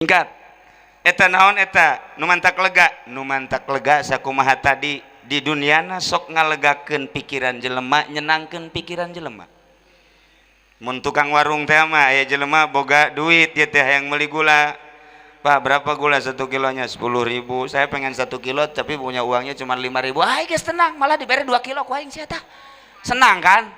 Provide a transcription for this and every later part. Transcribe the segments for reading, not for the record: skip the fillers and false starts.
Singkat eta naon eta numantak lega sakumaha tadi di duniana sok ngalegakeun pikiran jelema nyenangkeun pikiran jelema. Mun tukang warung teh mah aya jelema boga duit ieu teh hayang meuli gula. Pak berapa gula 1 kilonya? 10.000. Saya pengen 1 kilo tapi punya uangnya cuma 5.000. Ah geus tenang, malah dibere 2 kilo ku aing sia tah. Senang kan?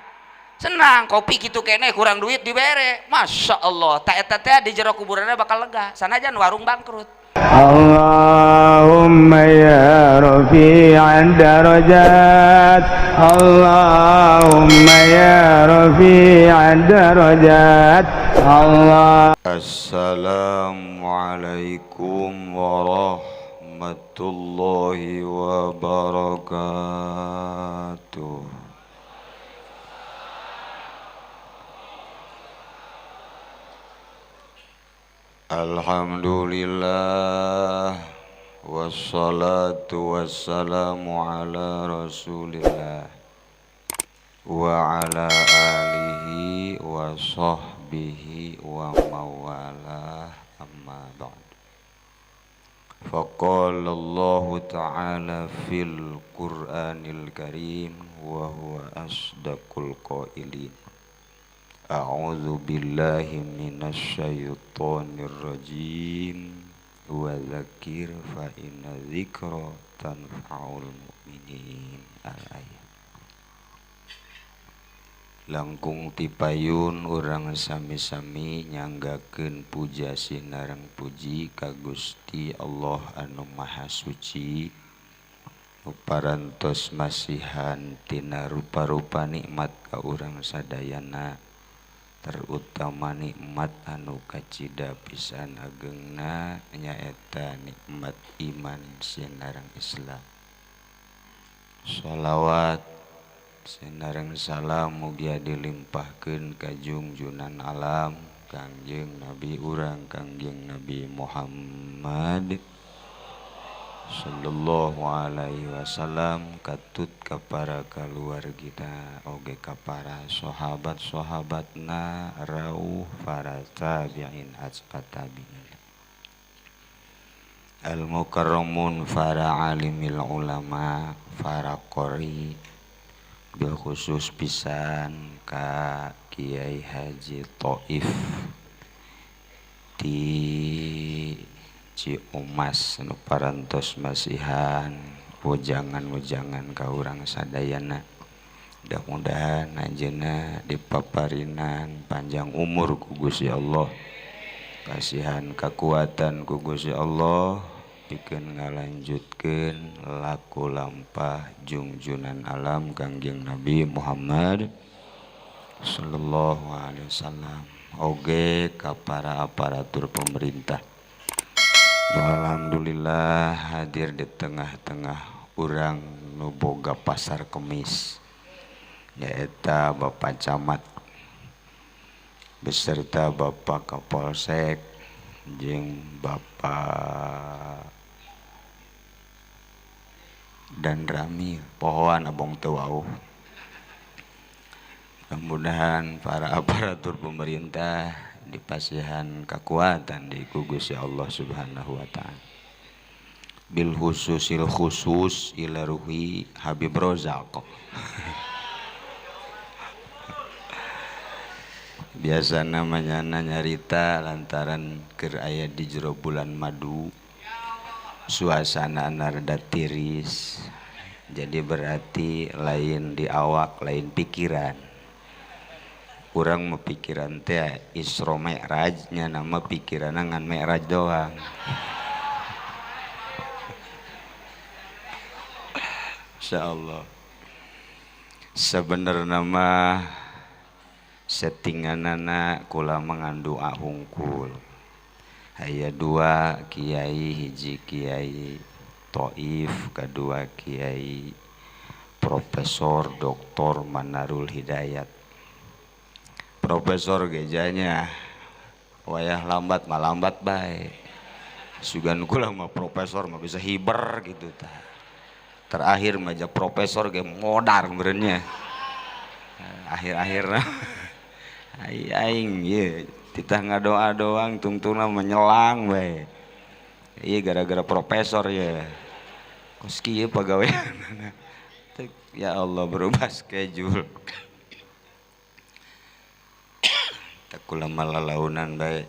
Senang, kopi gitu kene kurang duit dibere. Masya Allah, tak eta teh di jero kuburannya bakal lega. Sanajan warung bangkrut. Allahumma ya rafi'ad darajat, Allahumma ya rafi'ad darajat, Allah. Assalamualaikum warahmatullahi wabarakatuh. Alhamdulillah wassalatu wassalamu ala rasulillah wa ala alihi wa sahbihi wa mawalah amma ba'd. Faqala Allah ta'ala fil Qur'anil Karim wa huwa asdaqul qailin. A'udzu billahi minasy syaithanir rajim wa dzakir fa inna dzikra tanfa'ul mu'minin. Al-ayat. Langkung tipayun urang sami-sami nyanggakeun puja sinareng puji ka Gusti Allah anu Maha Suci, parantos masihan tina rupa-rupa nikmat ka urang sadayana, terutama nikmat anu kacida pisan agengna nyaeta nikmat iman sinareng Islam. Shalawat sinareng salam mugia dilimpahkeun ka junjunan alam Kangjeng Nabi urang Kangjeng Nabi Muhammad sallallahu alaihi wasallam, katut ka para kaluargina oge ka para sahabat-sahabatna rauh para tabi'in asqa tabi'in al mukarramun para alimil ulama para qori, bil khusus pisan ka Kiai Haji Thaif di Ciumas nu parantos masihan wejangan-wejangan ka urang sadayana. Mudah-mudahan anjeunna dipaparinan panjang umur ku Gusti Allah, kasihan kekuatan ku Gusti Allah pikeun ngalanjutkeun laku lampah junjunan alam Kangjeng Nabi Muhammad sallallahu alaihi wasallam, oge ka para aparatur pemerintah. Alhamdulillah hadir di tengah-tengah urang nu boga pasar kemis, nyaeta Bapak Camat beserta Bapak Kapolsek jeung Bapak dan Rami pohoan abong teu wauh. Mudah-mudahan para aparatur pemerintah dipasihan kekuatan di Gusti Allah Subhanahu wa taala. Bil khususil khusus ila ruhi Habib Rozak. Biasa namanya nyarita lantaran keur aya di jero bulan madu, suasana rada tiris, jadi berarti lain di awak lain pikiran. Kurang mepikiran teh Isra Mi'raj nya nama pikiran ngan Mi'raj doang. Insyaallah. Sebenarnya mah settinganana kula mangandung hungkul. Aya 2 kiai, hiji Kiai Thaif, kedua Kiai Profesor Dr. Manarul Hidayat. Profesor gejanya wayah lambat mah lambat bae. Sugan kula mah profesor mah bisa hiber gitu tah. Terakhir mah profesor ge modar beureunya. Akhir-akhirna aing ye Titah ngadoa doang tungtungna menyelang we. Iya gara-gara profesor ya. Kos kieu pagawean. Ya Allah berubah schedule. Tak kula malalaunan bae.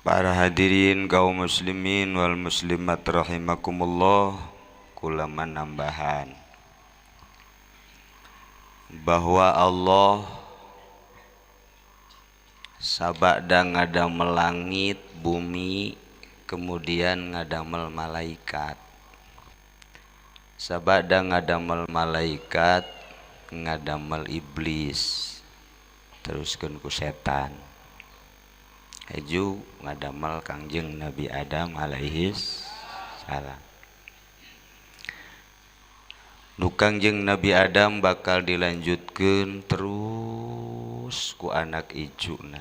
Para hadirin kaum muslimin wal muslimat rahimakumullah, kula menambahan bahwa Allah sabada ngadamel langit, bumi, kemudian ngadamel malaikat. Sabada ngadamel malaikat, ngadamel iblis, teruskeun ku setan. Eju ngadamel Kangjeng Nabi Adam alaihi salam. Nu Kangjeng Nabi Adam bakal dilanjutkeun terus ku anak ijuna.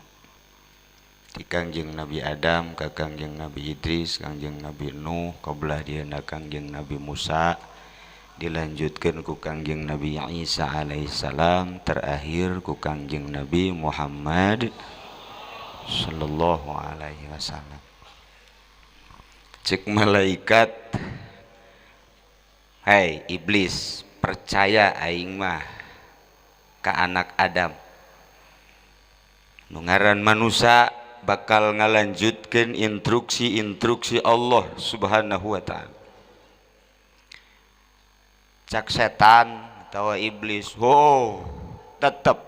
Di Kangjeng Nabi Adam ka Kangjeng Nabi Idris, Kangjeng Nabi Nuh, kabelah dieuna Kangjeng Nabi Musa, dilanjutkeun ku Kangjeng Nabi Isa alaihi salam, terakhir ku Kangjeng Nabi Muhammad sallallahu alaihi wasallam. Cek malaikat, hai iblis, percaya aing mah ka anak Adam. Nu ngaran manusia bakal ngalanjutkeun instruksi Allah Subhanahu wa taala. Cak setan atawa iblis, tetep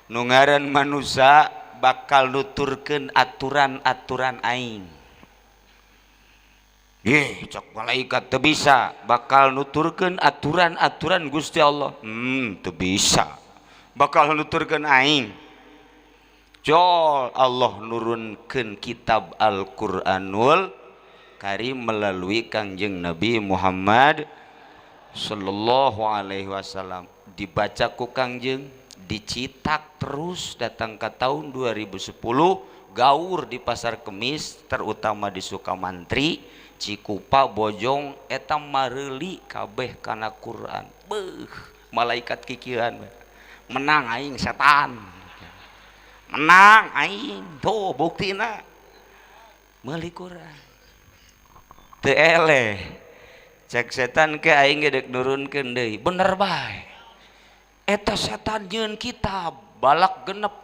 nu ngaran manusia bakal nuturkeun aturan-aturan aing. Cak malaikat teu bisa bakal nuturkeun aturan-aturan Gusti Allah. Teu bisa. Bakal nuturkeun aing. Jol Allah nurunkeun kitab Al-Qur'anul Karim melalui Kangjeng Nabi Muhammad sallallahu alaihi wasallam. Dibaca ku Kangjeng, dicitak terus datang ke tahun 2010, gaur di Pasar Kemis, terutama di Sukamantri, Cikupa, Bojong, eta mareuli kabeh kana Quran. Malaikat kikiran menang aing setan, menang aing, tuh buktina meuli Quran. Teu eleh cek setan ke aing ge deuk nurunkeun deui, bener bae. Eta setan nyeun kitab balak genep.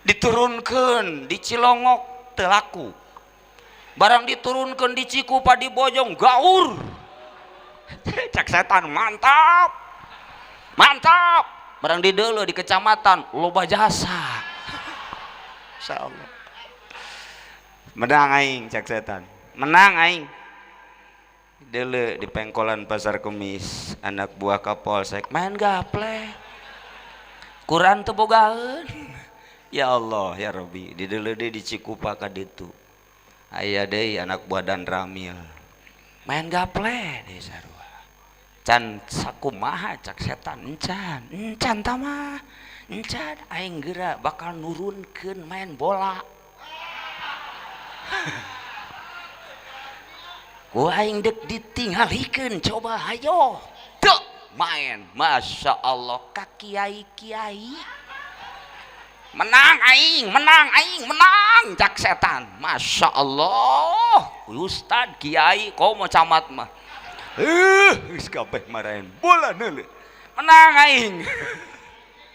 Diturunkeun di Cilongok teu laku. Barang diturunkeun di Cikupa di Bojong gaur. Cak setan mantap. Mantap. Barang di deuleu di kecamatan loba jasa. Insyaallah. Menang aing cak setan. Menang aing. Dele di pengkolan Pasar Kemis, anak buah Kapolsek main gaple, Quran teu bogaeun. Ya Allah ya Rabbi, di dele di Cikupa ka ditu aya deui anak buah Dan Ramil main gaple deui sarua. Can sakumaha cak setan, encan tamah encan aing geura bakal nurunkeun main bola. Ku aing dek ditinggalikeun, coba hayo teu main. Masya Allah ka kiai-kiai menang aing menang cak setan. Masya Allah ustad kiai komo camat mah geus kabeh marahin bola neuleuh menang aing.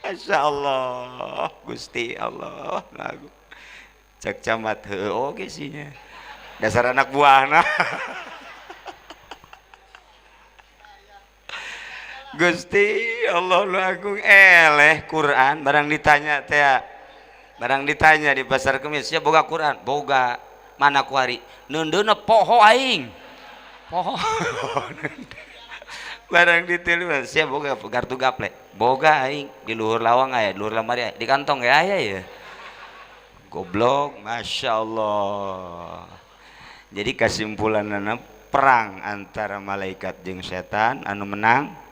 Masya Allah Gusti Allah lagu cak camat heuh oge sinya dasar anak buahna. Gusti Allah lu agung eleh Quran barang ditanya teh, barang ditanya di Pasar Kemis ya boga Quran, boga mana kuari neundeuna poho aing poho. Barang ditilu sia boga kartu gaple, boga aing di luhur lawang aya, di luhur lamari aya, di kantong ya aya ya. Goblok. Masya Allah. Jadi kesimpulanna perang antara malaikat jeung setan, anu menang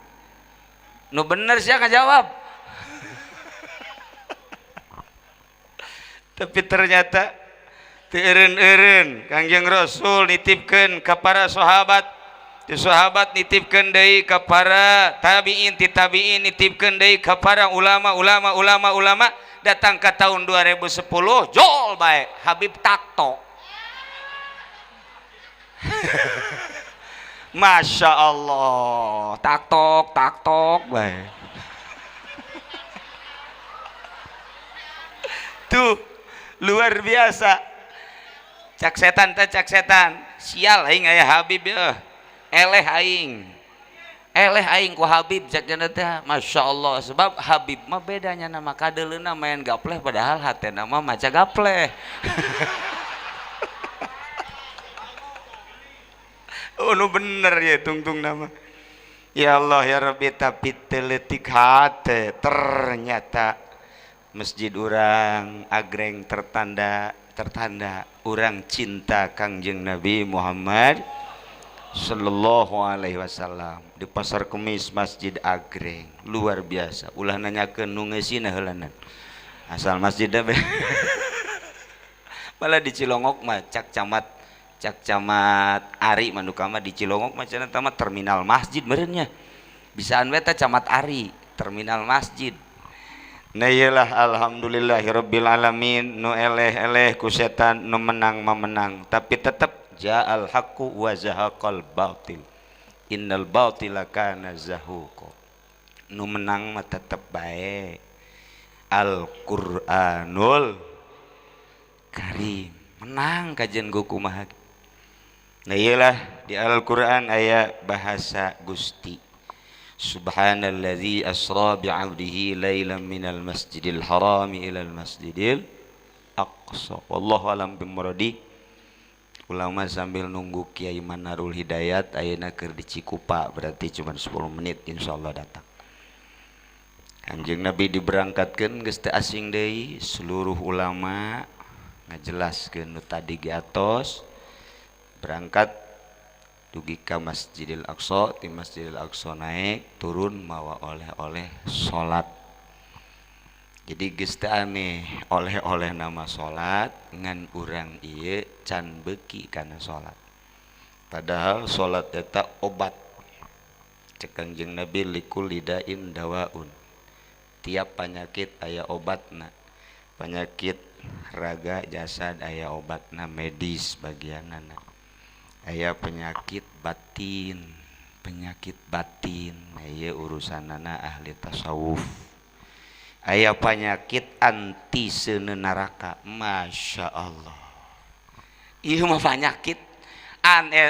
nu bener sih ngajawab. Tapi ternyata teu eureun-eureun Kangjeng Rasul nitipkeun ka para sahabat, ti sahabat nitipkeun deui ka para tabiin, ti tabiin nitipkeun deui ka para ulama, datang ke tahun 2010 jol bae Habib takto. Masya Allah, taktok bae. Tuh luar biasa. Cak setan, sial aing aya Habib ya. Eleh aing ku Habib cak cenah teh. Masya Allah, sebab Habib mah bedanya nama kadeleuna main gapleh padahal hatena mah maca gapleh. Oh nu bener ya tungtung nama. Ya Allah ya Rabbi, tapi teletik hate ternyata masjid urang agreng tertanda urang cinta Kangjeng Nabi Muhammad sallallahu alaihi wasallam. Di Pasar Kemis masjid agreng luar biasa. Ulah nanyakeun nu ngeusina heulanan. Asal masjid teh malah di Cilongok mah cak camat Ari manduka mah di Cilongok mah cenah teh terminal masjid meureunnya. Bisaan we teh camat Ari terminal masjid. Nah iyalah alhamdulillahirabbil alamin, nu eleh ku setan, nu menang memenang, tapi tetap ja'al haqqu wa zahaqal batil innal batila kana zahuqa. Nu menang mah tetep bae Al-Qur'anul Karim, menang kajian ku kumaha. Nah iyalah di Al-Qur'an aya bahasa Gusti. Subhanalladzi asra bi'abdihi lailan minal masjidil harami ilal masjidil aqsa. Wallahu alam bimuradi. Ulama sambil nunggu Kiai Manarul Hidayat ayeuna keur di Cikupa, berarti cuma 10 menit insyaallah datang. Kanjeng Nabi diberangkatkeun geus teu asing deui, seluruh ulama ngajelaskeun nu tadi ge atos. Berangkat dugi ka Masjidil Aqsa, di Masjidil Aqsa naik turun mawa oleh-oleh salat. Jadi geus teu aneh oleh-oleh nama salat ngan urang ieu can beuki kana salat. Padahal salat eta obat. Cek Kangjeng Nabi likulli dain dawaun. Tiap penyakit aya obatna. Penyakit raga jasad aya obatna, medis bagianana. Aya penyakit batin, aya urusanana ahli tasawuf. Aya penyakit anti seuneu neraka. Masya Allah, ieu mah penyakit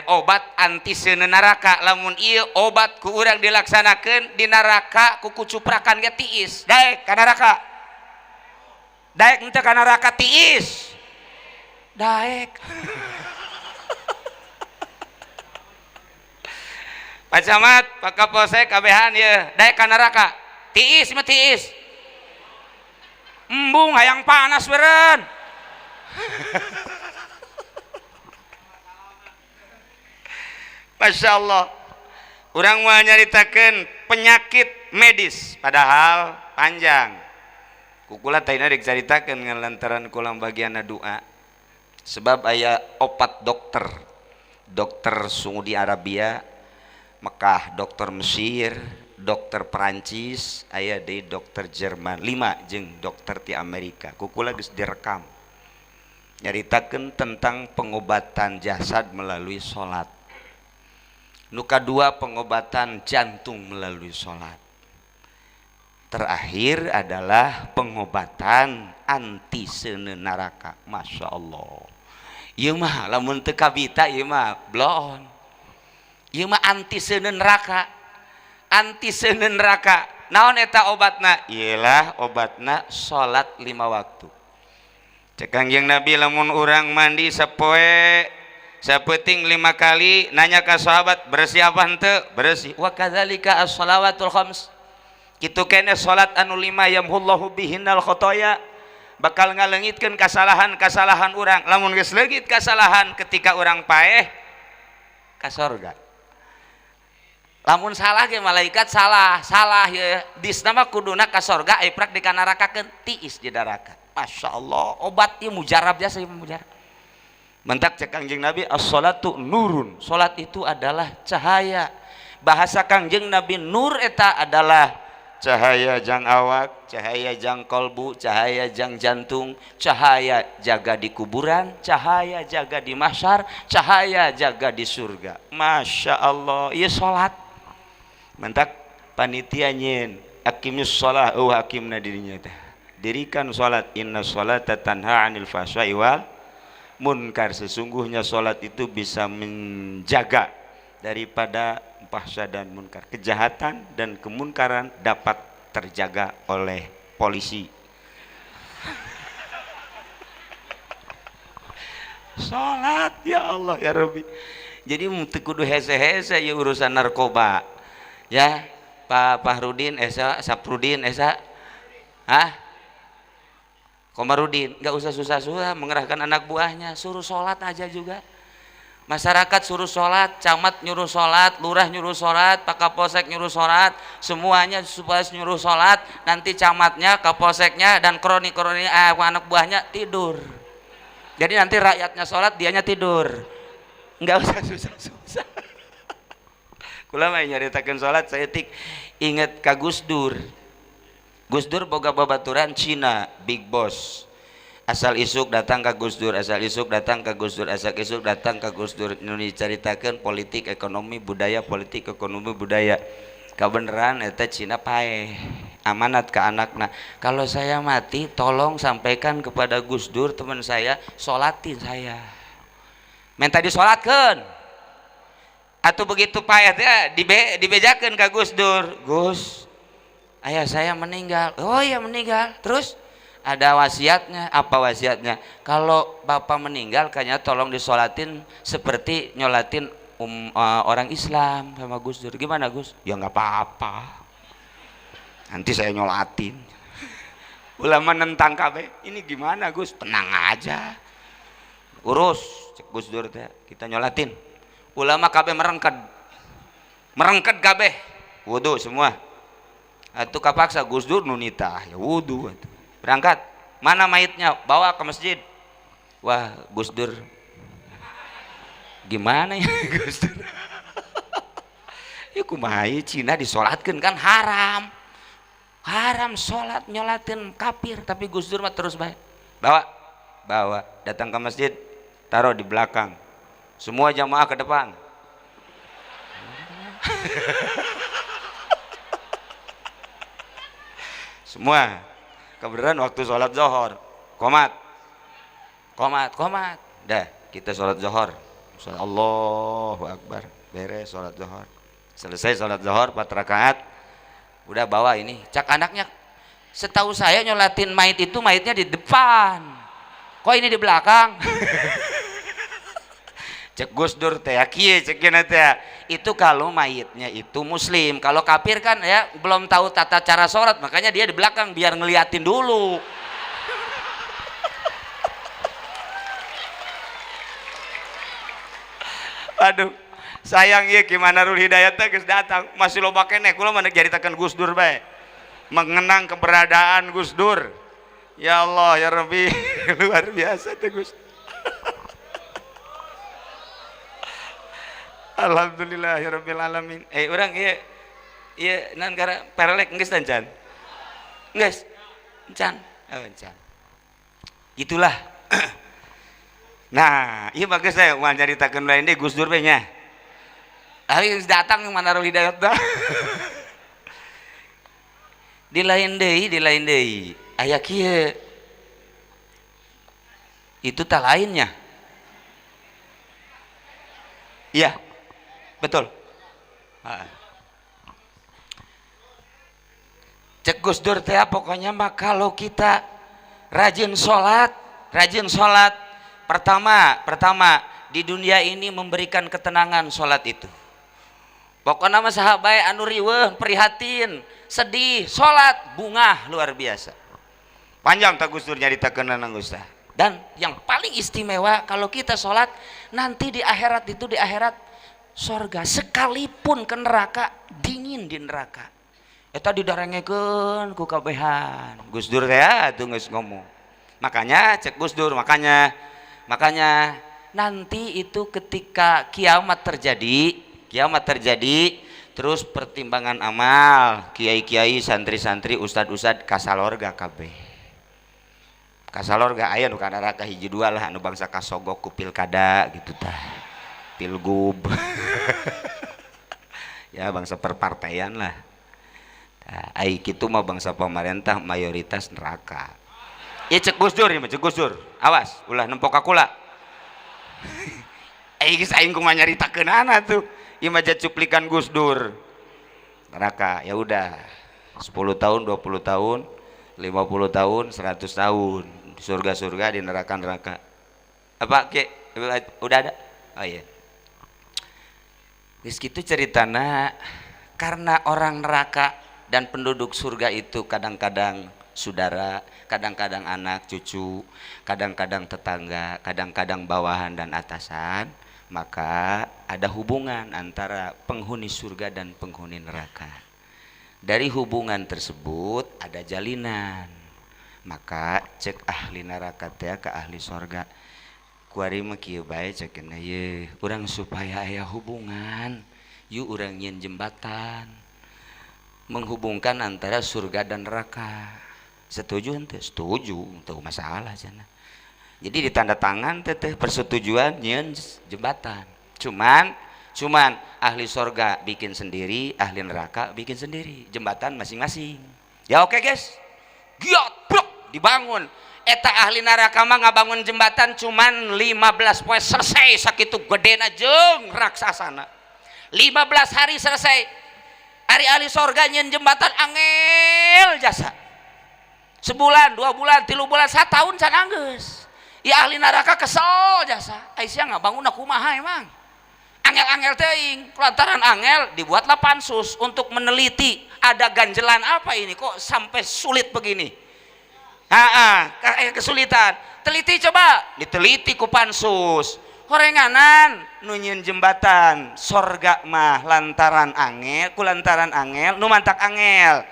obat anti seuneu neraka. Lamun ieu obat ku urang dilaksanakeun di neraka ku kucuprakan ge tiis daek ka neraka, daek henteu ka neraka tiis daek. Pak Camat, Pak Kapolsek, kabehan ya, daek ka neraka. Tiis mah tiis. Embung hayang panas beureun. Masya Allah. Urang mau nyaritakeun penyakit medis padahal panjang. Kukula taina rek caritakeun ngalantaran kula bagianna doa. Sebab aya opat dokter. Dokter Saudi Arabia, Mekah, dokter Mesir, dokter Perancis, aya deui dokter Jerman, 5 jeung dokter ti Amerika. Kukula geus direkam. Nyaritakeun tentang pengobatan jasad melalui salat. Nu kadua pengobatan jantung melalui salat. Terakhir adalah pengobatan anti seuneu neraka. Masya Allah. Ieu mah lamun teu kabita ieu mah bloon. Ieu mah anti seuneu neraka. Anti seuneu neraka. Naon eta obatna? Iyalah obatna salat 5 waktu. Cek Kangjeng Nabi lamun urang mandi sapoe sapeuting 5 kali nanya ka sahabat bersih apa henteu? Bersih. Wa kadzalika as-shalawatul khams. Kitu kene salat anu 5 yamhullahu bihinnal khotoya, bakal ngaleungitkeun kasalahan-kasalahan urang. Lamun geus leungit kasalahan ketika urang paeh ka surga. Lamun salah ge malaikat salah ya disna mah kuduna ka surga ai prak di neraka keun tiis di neraka. Masya Allah, obat ieu mujarab jasa ieu mujarab. Mentak cek Kangjeng Nabi, as-sholatu nurun, salat itu adalah cahaya. Bahasa Kangjeng Nabi nur eta adalah cahaya jang awak, cahaya jang kolbu, cahaya jang jantung, cahaya jaga di kuburan, cahaya jaga di mahsyar, cahaya jaga di surga. Masya Allah, iya salat. Mentak panitia nyin, aqimus shalah, hakimna dirinya teh. Dirikan salat, inna sholata tanha 'anil fahsya'i wal munkar. Sesungguhnya salat itu bisa menjaga daripada fahsya dan munkar. Kejahatan dan kemunkaran dapat terjaga oleh polisi. Salat ya Allah ya Rabbi. Jadi teu kudu hese-hese ya urusan narkoba. Ya, Pak Fahrudin esa, Saprudin esa. Hah? Komarudin, nggak usah susah-susah mengerahkan anak buahnya, suruh sholat aja juga. Masyarakat suruh sholat, camat nyuruh sholat, lurah nyuruh sholat, pak kapolsek nyuruh sholat, semuanya supaya nyuruh sholat. Nanti camatnya, kapolseknya, dan kroni-kroni anak buahnya tidur. Jadi nanti rakyatnya sholat, dianya tidur. Nggak usah susah-susah. Kula mah nyaritakeun sholat, saya inget ka Gus Dur. Gus Dur boga babaturan Cina, big boss. Asal isuk datang ke Gus Dur, asal isuk datang ke Gus Dur, asal isuk datang ke Gus Dur. Ini diceritakan politik, ekonomi, budaya, politik, ekonomi, budaya. Kebenaran eta Cina pae. Amanat ke anakna. Kalau saya mati, tolong sampaikan kepada Gus Dur teman saya, sholatin saya. Minta disolatkan. Atau begitu pae teh dibejakeun ka Gus Dur. Gus, ayah saya meninggal. Oh iya meninggal. Terus ada wasiatnya. Apa wasiatnya? Kalau bapak meninggal kayaknya tolong disolatin seperti nyolatin orang Islam sama Gus Dur. Gimana Gus? Ya nggak apa-apa. Nanti saya nyolatin. Ulama nentang kabeh. Ini gimana Gus? Tenang aja. Urus cek Gus Dur teh. Kita nyolatin. Ulama kabeh merengket. Merengket kabeh. Wudu semua. Itu kapaksa Gus Dur nunita ya wudu berangkat. Mana mayitnya? Bawa ke masjid. Wah Gus Dur gimana ya Gus Dur? Ya kumaha Cina disolatkan kan haram. Haram sholat nyolatin kafir. Tapi Gus Dur mah terus baik. Bawa datang ke masjid, taruh di belakang. Semua jamaah ke depan. Semua kebenaran waktu sholat zuhur komat dah kita sholat zuhur, Allahu Akbar, beres sholat zuhur, selesai sholat zuhur 4 rakaat, udah bawa ini cak anaknya. Setahu saya nyolatin mayit itu mayitnya di depan, kok ini di belakang? Cek Gus Dur teh kieu cekina teh. Itu kalau mayitnya itu muslim. Kalau kafir kan ya belum tahu tata cara sholat, makanya dia di belakang biar ngeliatin dulu. Aduh, sayang ya gimana Rul Hidayat teh geus datang, masih loba keneh kula mah jaritakeun Gus Dur bae. Mengenang keberadaan Gus Dur. Ya Allah ya Rabbi, luar biasa teh Gus. Alhamdulillahirabbil alamin. Urang ieu nan gara perelek geus can? Geus. Can. Oh, can. Itulah. Nah, ieu bagus teh moal nyaritakeun lain deui Gus Dur we nya. Ari datang Manarul Hidayat dah. Di lain deui. Aya kieu. Itu tah lainnya. Iya. Betul. Cek Gus Dur teh pokoknya mah kalau kita rajin sholat, pertama di dunia ini memberikan ketenangan sholat itu. Pokoknya mah sahabat anu riweuh, prihatin, sedih, sholat bungah luar biasa. Panjang tak Gus Dur nyaritakeun nang Ustaz. Dan yang paling istimewa kalau kita sholat nanti di akhirat itu, di akhirat sorga, sekalipun ke neraka dingin di neraka eta didarengekeun ku kabehan. Gus Dur teh atuh geus ngomong. Makanya cek Gus Dur, makanya nanti itu ketika kiamat terjadi terus pertimbangan amal kiai-kiai santri-santri ustad-ustad kasalorga kabeh kasalorga aya nu kana neraka hiji dua lah anu bangsa kasogok ku pilkada gitu tah pilgub ya bangsa perpartaian lah ai kitu mah bangsa pemerintah mayoritas neraka ya cek Gus Dur ya cek Gus Dur awas ulah nempok akula geus aing kumaha nyaritakeunana tuh ieu mah cuplikan Gus Dur neraka ya udah 10 tahun 20 tahun 50 tahun 100 tahun di surga di neraka apa ke udah ada oh iya geus kitu ceritana karena orang neraka dan penduduk surga itu kadang-kadang saudara, kadang-kadang anak cucu, kadang-kadang tetangga, kadang-kadang bawahan dan atasan, maka ada hubungan antara penghuni surga dan penghuni neraka. Dari hubungan tersebut ada jalinan. Maka cek ahli neraka teh ke ahli surga. Kuari mah kieu bae cekeuna ye, urang supaya aya hubungan, yu urang nyeun jembatan menghubungkan antara surga dan neraka. Setuju ente? Setuju, tuh masalah sana. Jadi ditanda tangan teteh persetujuan nyeun jembatan. Cuman ahli surga bikin sendiri, ahli neraka bikin sendiri, jembatan masing-masing. Ya oke guys. Giat blok dibangun. Eta ahli neraka mah ngabangun jembatan cuman 15 poe selesai sakitu gedena jeung raksasana. 15 hari selesai. Hari ahli surga nyeun jembatan angel jasa. Sebulan, 2 bulan, 3 bulan, 1 tahun can anggeus. Ya ahli neraka kesel jasa. Aisyah ngabangun kumaha emang. Angel-angel teuing, lantaran angel dibuatlah pansus untuk meneliti ada ganjelan apa ini kok sampai sulit begini. Kesulitan. Teliti coba, diteliti ku pansus. Horenganan nu nyieun jembatan sorga mah lantaran angel, kulantaran angel nu mantak angel.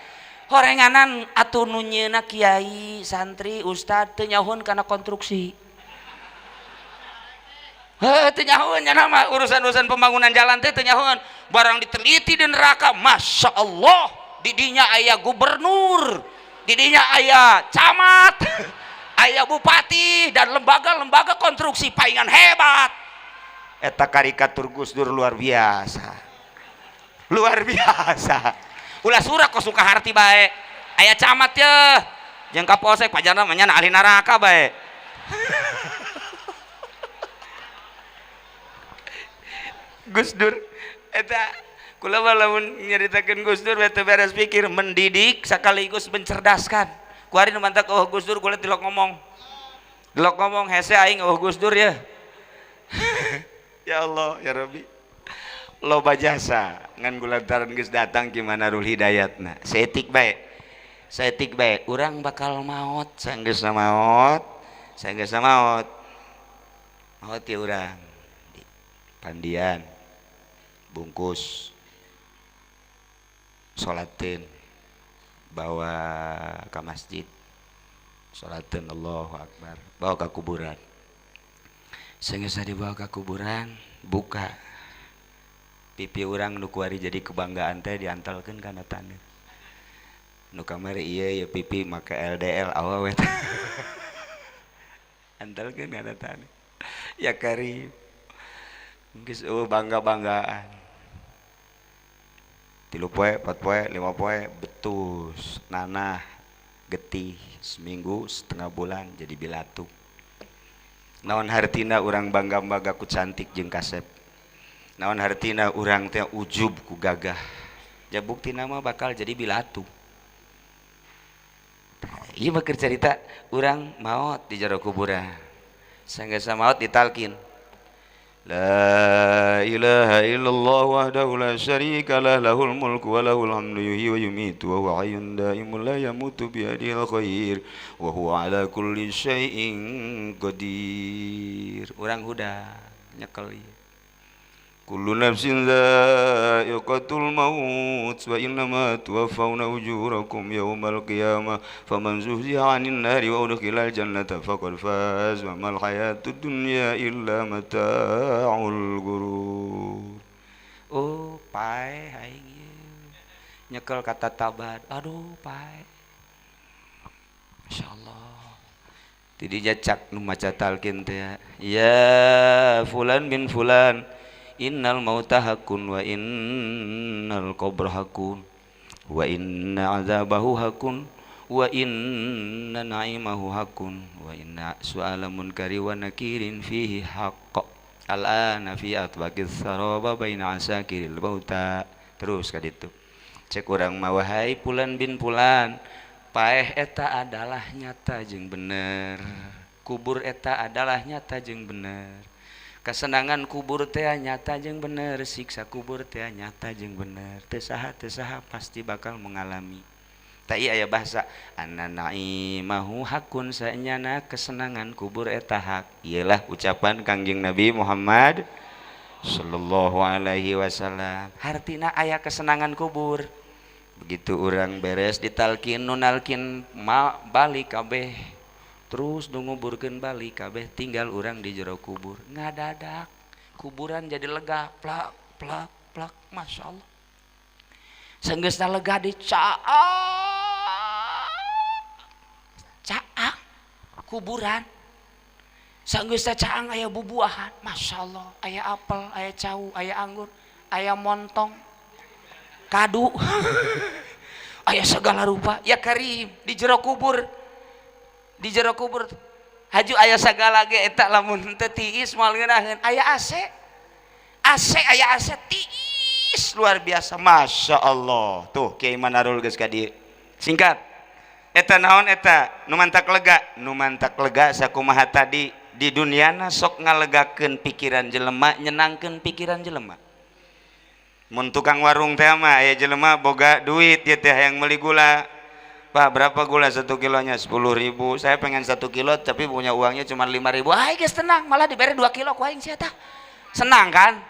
Horenganan atuh nu nyieunna kiai, santri, ustad teu nyahoun kana konstruksi. Teu nyahoun nya nama urusan-urusan pembangunan jalan teh teu nyahoun. Barang diteliti di neraka, Masya Allah, di dinya aya gubernur, di dinya aya camat, aya bupati dan lembaga-lembaga konstruksi paingan hebat. Eta karikatur Gus Dur luar biasa. Luar biasa. Ulah surak kok suka harti bae. Aya camat ya. Jeung kapolsek pajarna mah ahli neraka bae. Gus Dur eta kula lamun nyaritakeun Gus Dur teu beres pikir mendidik sekaligus mencerdaskan. Kuari nu mantak Gus Dur kula tilok ngomong. Tilok ngomong hese aing Gus Dur ya. Ya Allah ya Rabbi. Loba jasa ngan gulantaran geus datang gimana Rul Hidayatna. Saeutik bae urang bakal maot saenggeusna maot ya urang pandian bungkus sholatin bawa ke masjid sholatin Allahu Akbar bawa ke kuburan saenggeusna dibawa ke kuburan buka pipi urang nu kuari jadi kebanggaan teh diantalkeun kana taneuh nu kamari ieu ya pipi make LDL awewe antalkeun kana taneuh ya Karim geus bangga-banggaan 3 poe 4 poe 5 poe betus nanah getih seminggu setengah bulan jadi bilatu naon hartina urang bangga-bangga ku cantik jeung kasep naon hartina urang teh ujub ku gagah ja buktina mah bakal jadi bilatu. Ieu mah keur cerita urang maot di jero kuburan saenggeusna maot ditalkin la ilaha illallah wahdahu la syarika lah lahul mulku wa lahul hamdu yuhyi wa yumitu wa huwa hayyun daimul la yamutu bi yadihil khair wa huwa ala kulli syai'in qadir. Urang huda nyekel ieu kullu nafsin dha'iqatul maut wa innama tuwaffawna ujurakum yawmal qiyamah faman zuhziha 'anil nari wa udkhilal jannata faqad faz wa mal hayatud dunya illa mata'ul ghurur. Oh pae aing nyekel kata tabat, aduh pae masyaallah tidi jacak nu maca talqin teh ya fulan bin fulan innal mauta hakun wa innal qabra hakun wa inna azabahu hakun wa inna na'imahu hakun wa inna su'ala munkari wa nakirin fihi haqq al'ana fi atbaqis saraba baina asakiril mauta. Terus ka ditu cek urang mah wahai fulan bin fulan paeh eta adalah nyata jeung bener, kubur eta adalah nyata jeung bener, kesenangan kubur teh nyata jeung bener, siksa kubur teh nyata jeung bener, teu saha pasti bakal mengalami. Tak iya aya bahasa anna naimahu hakun saenyana kesenangan kubur eta hak. Iyalah ucapan Kangjeng Nabi Muhammad sallallahu alaihi wasallam. Hartina aya kesenangan kubur. Begitu orang beres ditalkin nunalkin balik kabeh terus nguburkeun balik kabeh tinggal orang di jero kubur ngadadak kuburan jadi lega plak plak plak masyaallah seunggeusna lega caang kuburan seunggeusna caang aya bubuahan masyaallah aya apel aya cau aya anggur aya montong kadu aya segala rupa ya karim di jero kubur haju aya sagala ge eta lamun teu tiis moal ngeunaheun aya AC aya AC tiis luar biasa masyaallah. Tuh Kiai Manarul geus ka dieu singkat eta naon eta nu mantak lega sakumaha tadi di duniana sok ngalegakeun pikiran jelema nyenangkeun pikiran jelema. Mun tukang warung teh mah aya jelema boga duit ieu teh hayang meuli gula. Pak berapa gula 1 kilonya? 10.000. Saya pengen 1 kilo tapi punya uangnya cuma 5.000. Ai geus tenang, malah dibere 2 kilo ku aing sia tah. Senang kan?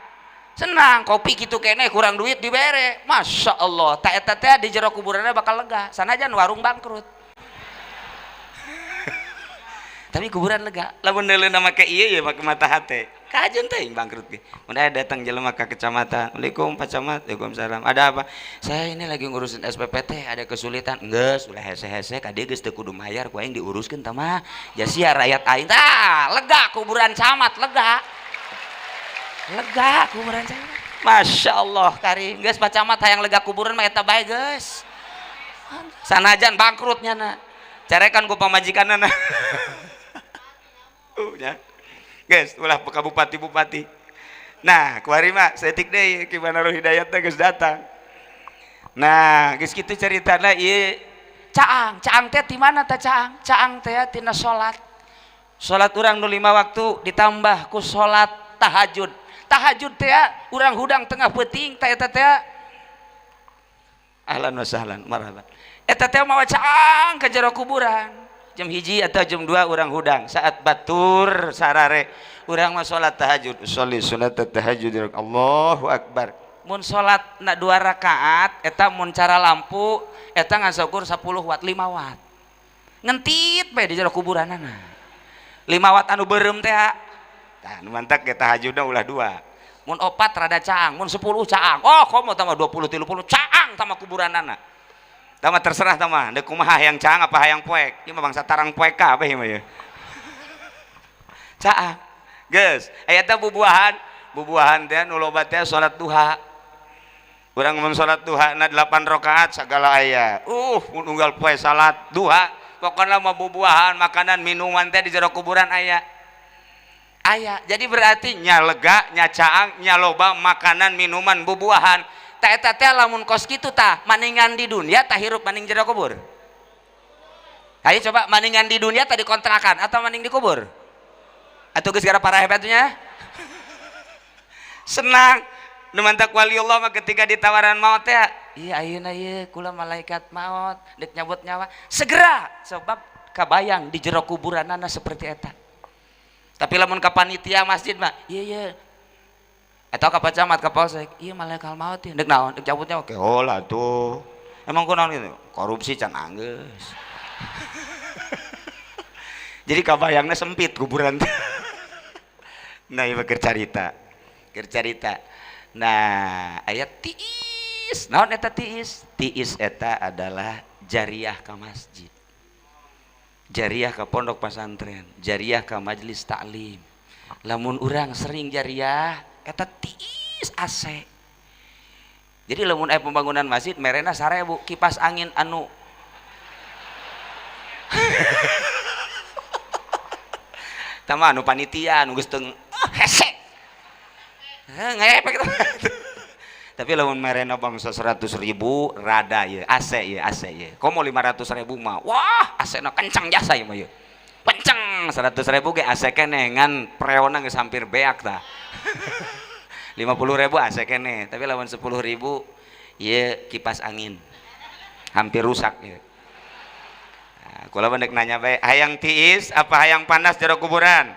Senang, kopi kitu keneh kurang duit dibere. Masya Allah, tak eta teh di jero kuburanna bakal lega. Sanajan warung bangkrut. Tapi kuburan lega. Lamun deuleuh make ieu ya make mata hate. Kajen teh bangkrut ge. Mun aya datang jelema ka kecamatan. Assalamualaikum Pak Camat. Waalaikumsalam. Ada apa? Saya ini lagi ngurusin SPPT, ada kesulitan. Geus ulah hese-hese ka dieu geus teu kudu mayar ku aing diuruskeun tah mah. Ya sia rakyat aing tah lega kuburan camat lega. Lega kuburan camat. Masya Allah Karim. Geus Pak Camat hayang lega kuburan mah eta bae geus. Sanajan bangkrutnya na. Carekan ku pamajikanna. Ya. Guys, ulah ka bupati-bupati. Nah, kuari mah setik deui Ki Manarul Hidayat teh geus datang. Nah, geus kitu caritana ieu caang teh di mana teh caang? Caang teh tina salat. Salat urang nu 5 waktu ditambah ku salat tahajud. Tahajud teh urang hudang tengah peuting teh eta teh ahlan wa sahlan marhaban. Eta teh mawa caang ka jero kuburan. Jam 1 atau jam 2 orang hudang saat batur sarare orang mah salat tahajud sholli salat tahajud Allahu akbar mun salat na 2 rakaat eta mun cara lampu eta ngasokur 10 watt 5 watt ngentit bae di jero kuburanana 5 watt anu beureum teh tah nu mantak ge tahajudna ulah 2 mun 4 rada caang mun 10 caang oh komo tah 20 30 caang tama kuburanana. Tama terserah tama, dek kumaha hayang caang apa hayang poek. Ieu mah bangsa tarang poek kabeh mah ye. Caang. Geus, aya teh bubuahan teh nu loba teh salat duha. Urang mun salat duha na 8 rakaat sagala aya. Mun unggal poe salat duha, pokona mah bubuahan, makanan, minuman teh di jero kuburan aya. Aya. Jadi berarti nya lega, nya caang, nya loba makanan, minuman, bubuahan. Ta eta teh lamun kos kitu tah maningan di dunia tah hirup maning jero kubur. Ayo coba maningan di dunia tah dikontrakan atau maning di kubur? Atuh geus gara para hebatnya. Senang. Nu mantak wali Allah mah ketika ditawaran maut teh, iya ayeuna ieu kula malaikat maut dek nyabut nyawa. Segera sebab kabayang di jero kuburanana seperti eta. Tapi lamun ka panitia masjid mah, iya atau ka pacamat ka polsek iya malaikat maut ya dek naon dek cabutnya oke oh lah tuh emang kunaon gitu korupsi can anggeus jadi kabayangna sempit kuburan nah ieu keur carita nah ayat tiis naon eta tiis eta adalah jariah ka masjid jariah ka pondok pesantren jariah ka majelis taklim lamun urang sering jariah eta tiis AC jadi lamun aya pembangunan masjid merena 1000 kipas angin anu tama anu panitia anu geus teu hese ngepek tapi lamun merena bangsa 100.000 rada ye AC ye komo 500.000 mah wah AC na kencang jasa ieu mah ye kencang 100.000 ge AC keneh ngan preona geus hampir beak tah 50.000 AC keneh tapi lawan 10.000 ye kipas angin hampir rusak ya. Nah, kula bandek nanya bae hayang tiis apa hayang panas jero kuburan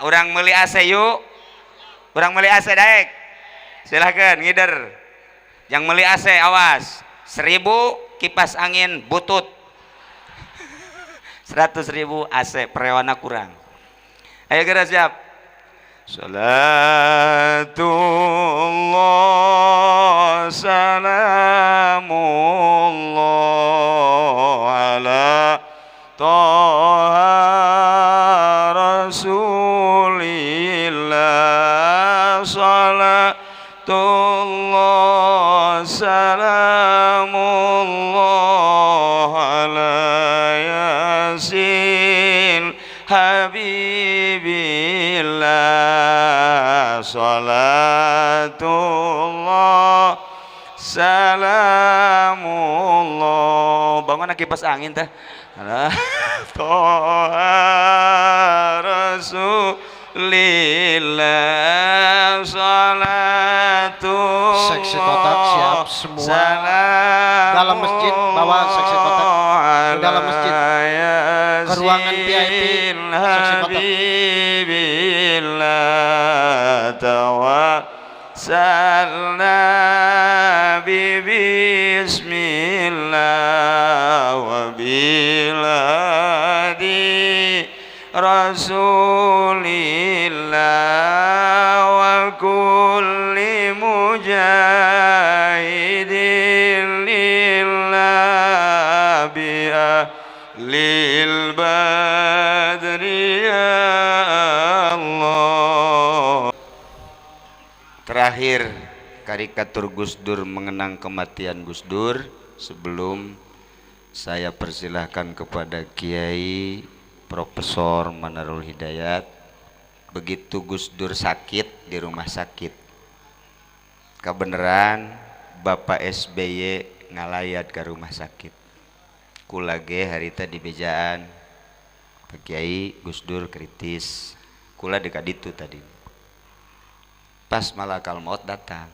urang meuli AC yuk urang meuli AC daek silahkan ngider yang meuli AC awas 1000 kipas angin butut 100.000 AC prewana kurang ayo geura siap Salatullah salamullah ala Taha Rasulillah salatullah salamullah ala yasin habibillah salatullah salamullah bangun kipas angin teh Toha Rasulillah salatu seksi kotak siap semua dalam masjid bawa seksi kotak ke dalam masjid ke ruangan VIP seksi kotak tawassalna bismillah wa biladi rasulillah wa kulli mujahidin lillah bi'a lil badri ya Allah. Terakhir karikatur Gus Dur mengenang kematian Gus Dur sebelum saya persilahkan kepada Kiai Profesor Manarul Hidayat. Begitu Gus Dur sakit di rumah sakit kebenaran Bapak SBY ngalayat ke rumah sakit kula ge harita di bejaan Pak Kiai Gus Dur kritis kula dekat itu tadi pas malakal maut datang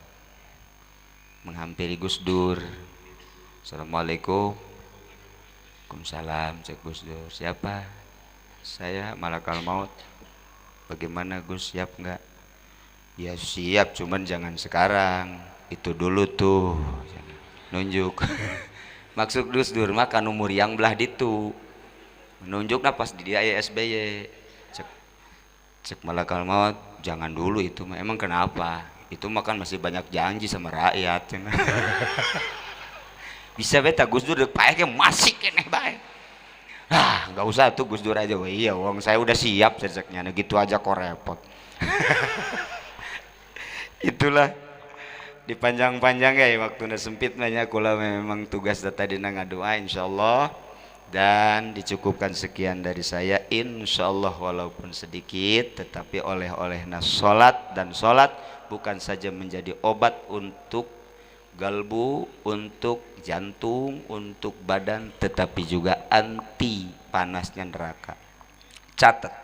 menghampiri Gus Dur. Assalamualaikum. Waalaikumsalam. Cek Gus Dur. Siapa? Saya malakal maut. Bagaimana Gus, siap nggak? Ya siap, cuman jangan sekarang. Itu dulu tuh. Nunjuk. Maksud Gus Dur mah kan umur yang belah ditu. Nunjukna pas di dia SBY. Cek malakal maut, jangan dulu itu mah. Emang kenapa? Itu mah kan masih banyak janji sama rakyat. Bisa beta Gus Dur pakai masih keneh bae. Nggak usah tuh Gus Dur aja. Wah, iya, wong saya udah siap ceseknya. Nah, gitu aja kok repot. Itulah dipanjang-panjang ya waktu sempit nanya kula memang tugas tadi ngadoa insyaallah. Dan dicukupkan sekian dari saya insyaallah walaupun sedikit tetapi oleh-olehna sholat dan sholat bukan saja menjadi obat untuk galbu, untuk jantung, untuk badan tetapi juga anti panasnya neraka. Catat,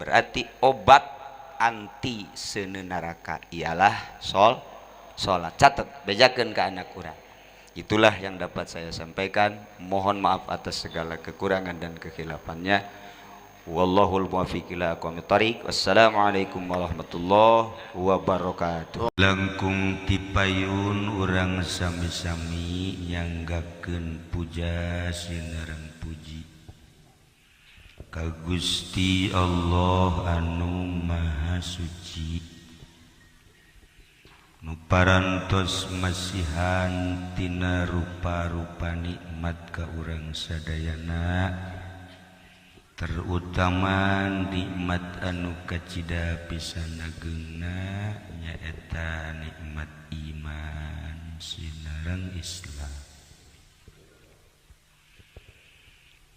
berarti obat anti seuneu neraka ialah sholat. Catat, bejakeun ke anak urang. Itulah yang dapat saya sampaikan. Mohon maaf atas segala kekurangan dan kekhilaafannya. Wallahul muwaffiq ila aqwamit thoriq. Wassalamualaikum warahmatullahi wabarakatuh. Langkung tipayun urang sami-sami nyanggakeun puja sinerang puji ka Gusti Allah anu Maha Suci, nu parantos masihan tina rupa-rupa nikmat ka urang sadayana, terutama nikmat anu kacida pisan ageungna nyaeta nikmat iman sinerang Islam.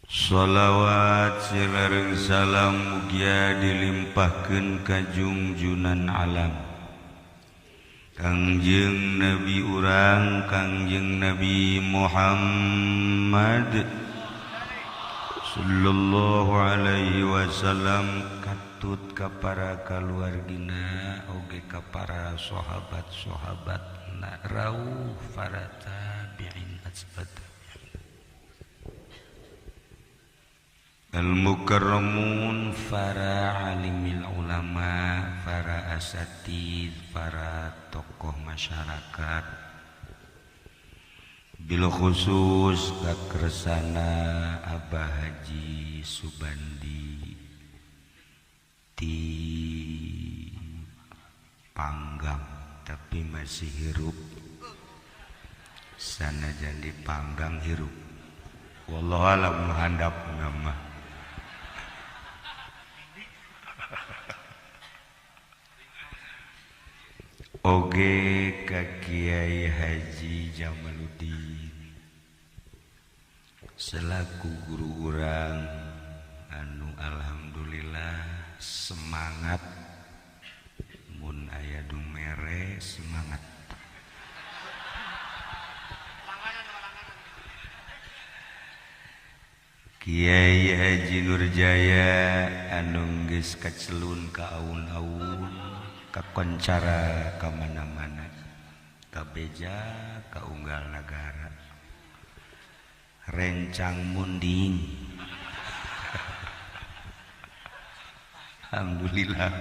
Shalawat silareng salam mugia dilimpahkeun ka junjunan alam Kangjeng Nabi urang Kangjeng Nabi Muhammad sallallahu alaihi wasallam, katut ka para kaluargina oge ka para sahabat-sahabatna rawuh para tabi'in asbat al-mukarramun, para alimil ulama, para asatid, para tokoh masyarakat, bil khusus kakersana Abah Haji Subandi di Panggang tapi masih hirup, sanajan di Panggang hirup, wallahu alam handap nama. Oge ka Kiai Haji Jamaluddin selaku guru urang anu alhamdulillah semangat mun aya dumere semangat. Kiai Haji Nurjaya anu geus kacelun ka aun-aun, kakoncara ka mana-mana, ka beja, ka unggal nagara, rencang munding. Alhamdulillah.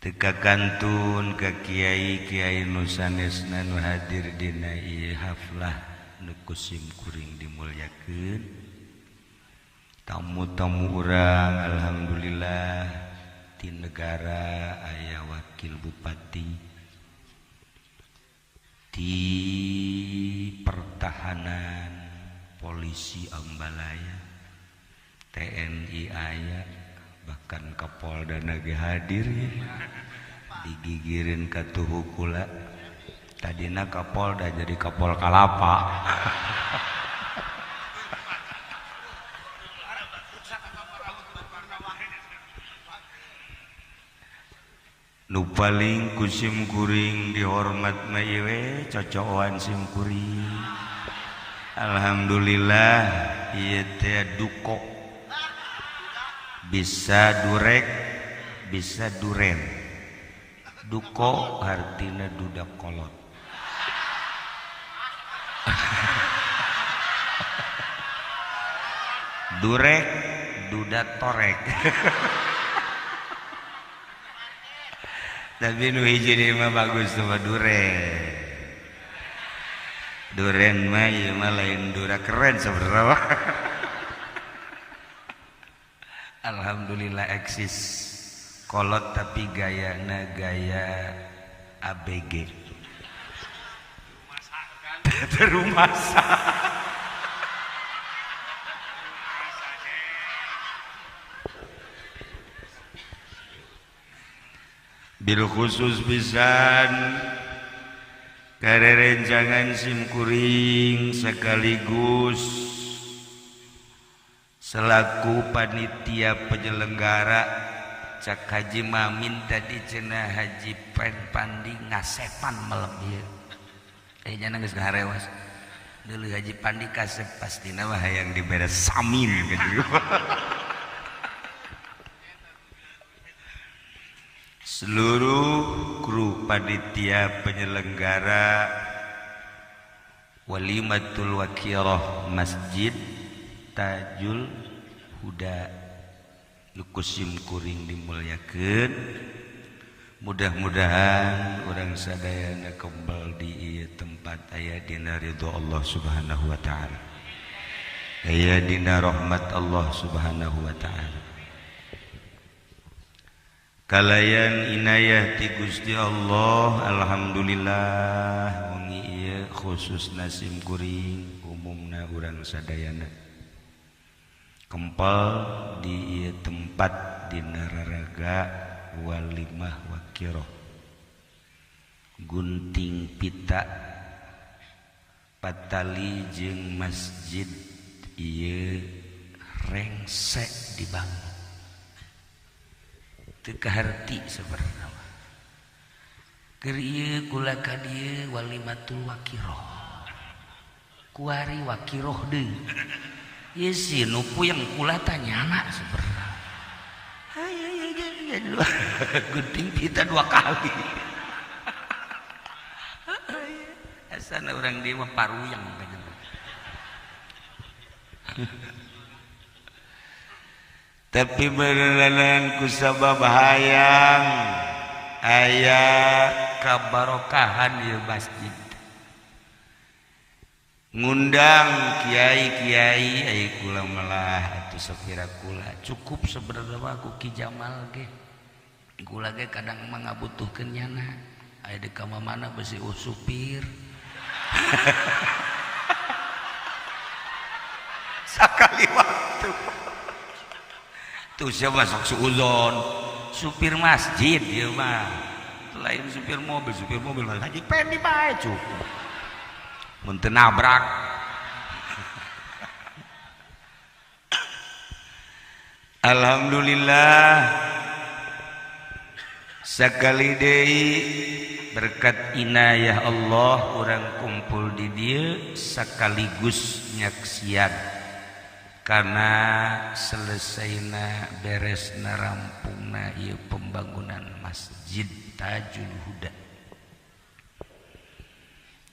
Teka kantun ka kiai-kiai nu sanesna nu hadir dina ieu haflah nu kusim kuring dimulyakeun. Tamu-tamu urang alhamdulillah di negara aya wakil bupati, di pertahanan polisi Ambalaya, TNI aya, bahkan Kapolda nage hadir ya, digigirin ka tuhu kula, tadina Kapolda jadi Kapol Kalapa. Nu paling kusim kuring dihormat mah ieu we cocokan sim kuring. Alhamdulillah ieu teh duko. Bisa durek, bisa duren. Duko artina dudak kolot. Durek, dudak torek. Tapi nu hiji deui mah bagus tuh mah duren. Duren mah ieu mah lain dura keren sebenarnya. Alhamdulillah eksis. Kolot tapi gayana gaya ABG. Rumah bil khusus pisan karerencangan sim kuring sekaligus selaku panitia penyelenggara cak Haji Mamin tadi cenah Haji Pen Pandi ngasepan malam ieu. Nyana geus ngarewas. Deuleu Haji Pandi kasep pastina mah hayang diberes samin gitu. Seluruh kru panitia penyelenggara Walimatul Wakirah Masjid Tajul Huda Lukusim kuring dimulyakeun. Mudah-mudahan orang sadayana kembal di tempat aya dina ridho Allah Subhanahu wa taala. Aya dina rahmat Allah Subhanahu wa taala. Kalayan inayah ti Gusti Allah, alhamdulillah wengi ieu khusus nasim kuring umumna urang sadayana kempal di ieu tempat dina raraga walimah wakiroh gunting pita patali jeung masjid ieu rengse dibangun teu kaharti sabarna keur ieu kula ka dieu walimatul wakiroh kuari wakiroh deui ieu si nu puyeng kula tanyana sabarna gunting pita 2 kali asana urang dia mah paruyang tapi beneran ku sabab hayang aya kabarokahan ieu masjid ngundang kiai-kiai aya kula melah atuh sapira kula cukup sebenarnya mah ku Ki Jamal ge kula ge kadang mah ngabutuhkeun nyana aya di kamana besi supir sakali waktu tuh siapa sok suuzon supir masjid ieu mah lain supir mobil mah haji pendi bae cukup mun teu nabrak alhamdulillah sakali deui berkat inayah Allah urang kumpul di dieu sakaligus nyaksian karena selesainya beresna rampungna ieu pembangunan Masjid Tajul Huda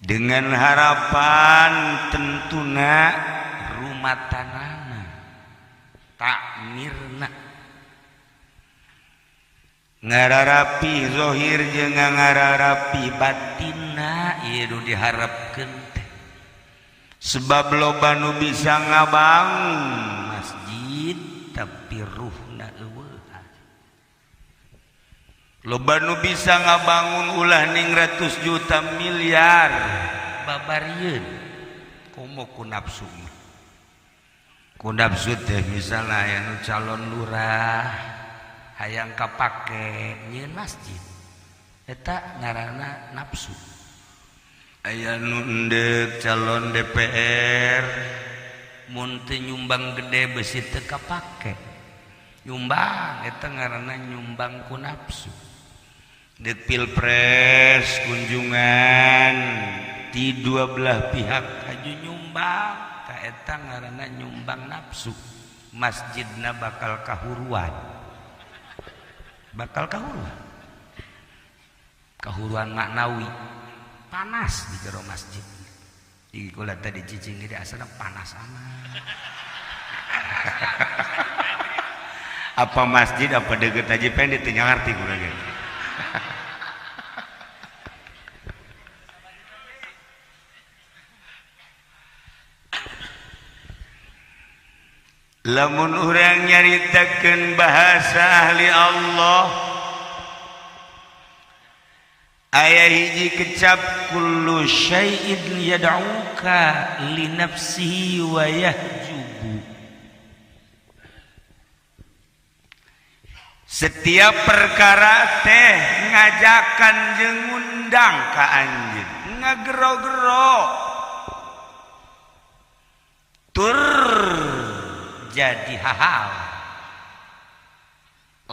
dengan harapan tentuna rumah tanahna takmirna ngararapi zahir jeung ngararapi batinna ieu diharapkeun teh sebab loba nu bisa ngabangun masjid tapi ruhna eueuhan loba nu bisa ngabangun ulah 100 juta miliar babarieun komo ku nafsu teh misalna aya nu calon lurah hayang kapake nyieun masjid eta ngaranna nafsu aya nu endek calon DPR mun teu nyumbang gede besi teu kapake nyumbang eta ngaranna nyumbang ku nafsu dek pilpres kunjungan di dua belah pihak aju nyumbang ka eta ngaranna nyumbang nafsu masjidna bakal kahuruan kahuruan maknawi panas di jero masjid di kula tadi cicing di asana panas amat apa masjid apa deket aja pendek teu ngarti kurang ge lamun urang nyaritakeun bahasa ahli Allah aya hiji kecap kullu syai'in yad'uka li nafsihi wa yahjubu setiap perkara teh ngajakan jeung ngundang ka anjeun ngagero-gero tur jadi hal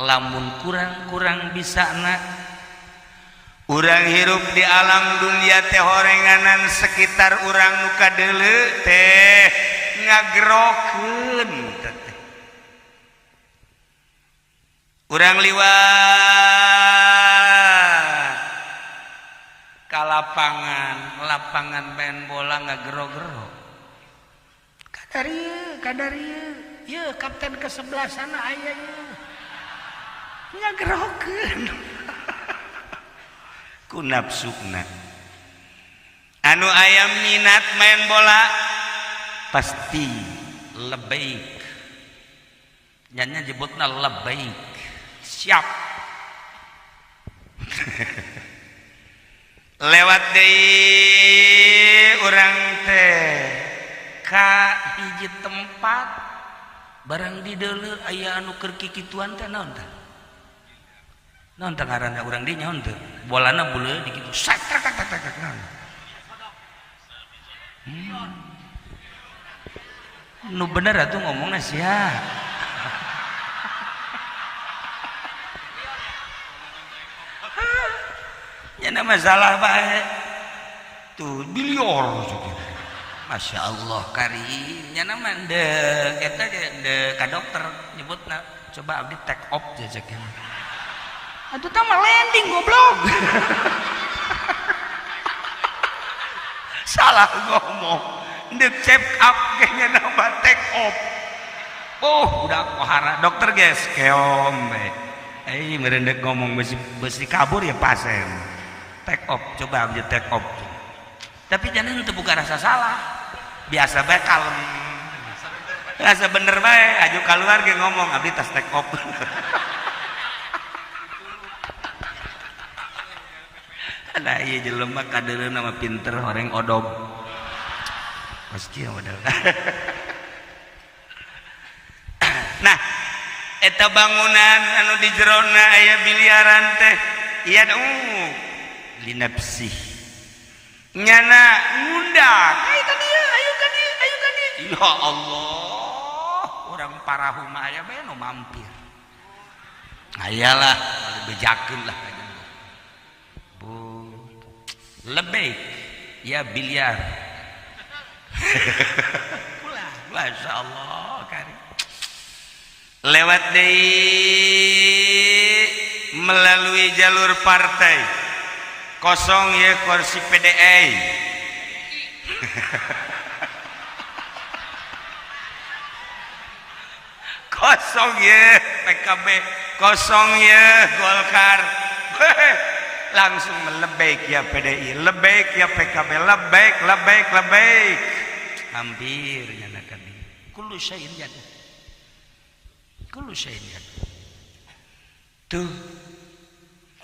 lamun kurang bisana urang hirup di alam dunia teh horenganan sekitar urang nu kadeuleu teh ngagerokeun teh urang liwat ka lapangan main bola ngagero-gero kadarieu kadar ieu kapten ke sebelah sana aya ieu nyagerokeun ku nafsuna anu aya minat main bola pasti lebaik nyanyi nyebutna lebaik siap lewat deui urang teh ka hiji tempat barang di deuleu aya anu keur kikituan teh naon teh naon teh ngaranna urang di nyaon teh bolana buleu di kitu sak tak tak tak tak naon nu bener atuh ngomongna sia nya masalah bae tuh bilior Masya Allah karim nya nama dek eta dek ka dokter nyebutna coba abdi take off aja kan atuh tah mah landing goblok salah ngomong dek check up kayaknya nama take off oh udah kohara dokter guys keom be merendek ngomong besi kabur ya pasien take off coba abdi take off tapi jangan itu bukan rasa salah biasa bae kalem rasa bener bae aju keluar ge ngomong abdi tas take off ada ieu jelema kadeureuh nama pinter horeng odog pasti modal nah eta bangunan anu di jerona aya biliaran teh ieu linapsi nyana ngundang ayo ka dieu ya Allah orang parahu mah aya bae nu mampir ayalah bejakeun lah bu lebih ya biliar Masya Allah karim lewat deui melalui jalur partai kosong ya kursi PDA kosong ya PKB kosong ya Golkar langsung melebek ya PDI lebek ya PKB lebek hampir nyana kami kullu syai'in jadu tuh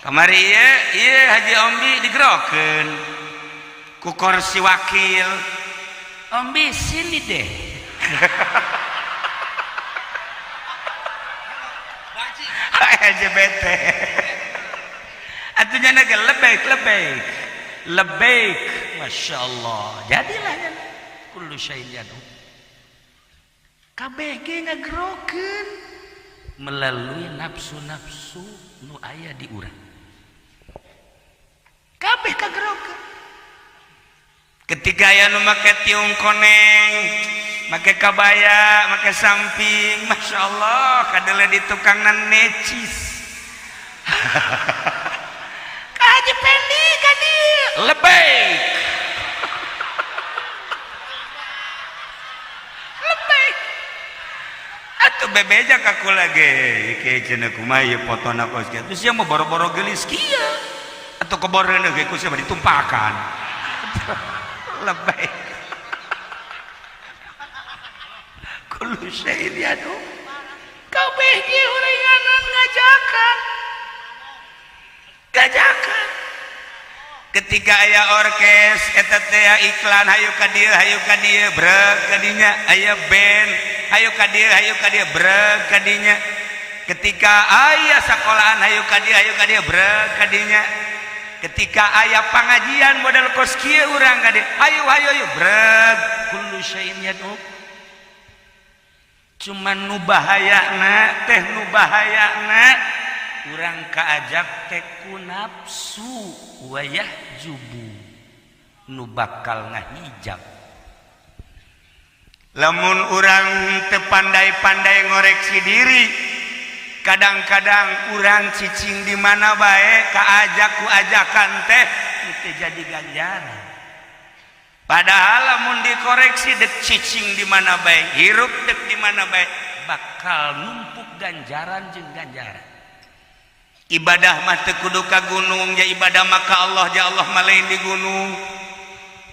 kamari ieu Haji Ombi digerokeun ku kursi wakil Ombi sini deh LGBT atunya naga lebek Masya Allah jadilah nyana kullu syai'in jadu kabeh ge ngagerokeun melalui nafsu-nafsu nu aya di urang kabeh kagerokeun ketika aya nu make tiung koneng make kabaya make samping Masya Allah kadele di tukangna necis ka Haji Pendi ka dieu lebek atuh bebeja ka kula ge ke cenah kumaha ieu fotona kos kieu terus sia mah boro-boro geulis kieu atuh keboreuneun ge ku sia mah ditumpakan lebay kullu syai'in yadu kabeh ge uringanan ngajakan ketika aya orkes eta teh iklan hayu ka dieu breg kadinya aya band hayu ka dieu breg kadinya ketika aya sakolahan hayu ka dieu breg kadinya ketika aya pangajian model kos kieu urang ka dieu hayu breg kullu syai'in yadu cuman nu bahayana urang kaajak teh ku nafsu wayah jubu nu bakal ngahijab lamun urang teu pandai-pandai ngoreksi diri kadang-kadang urang cicing di mana bae kaajak ku ajakan teh teu jadi ganjaran Padahal lamun dikoreksi dek cicing di mana baik, hirup dek di mana baik, bakal numpuk ganjaran jeung ganjaran. Ibadah mah teu kudu ka gunung, ya ibadah mah ka Allah, ya Allah mah lain di gunung.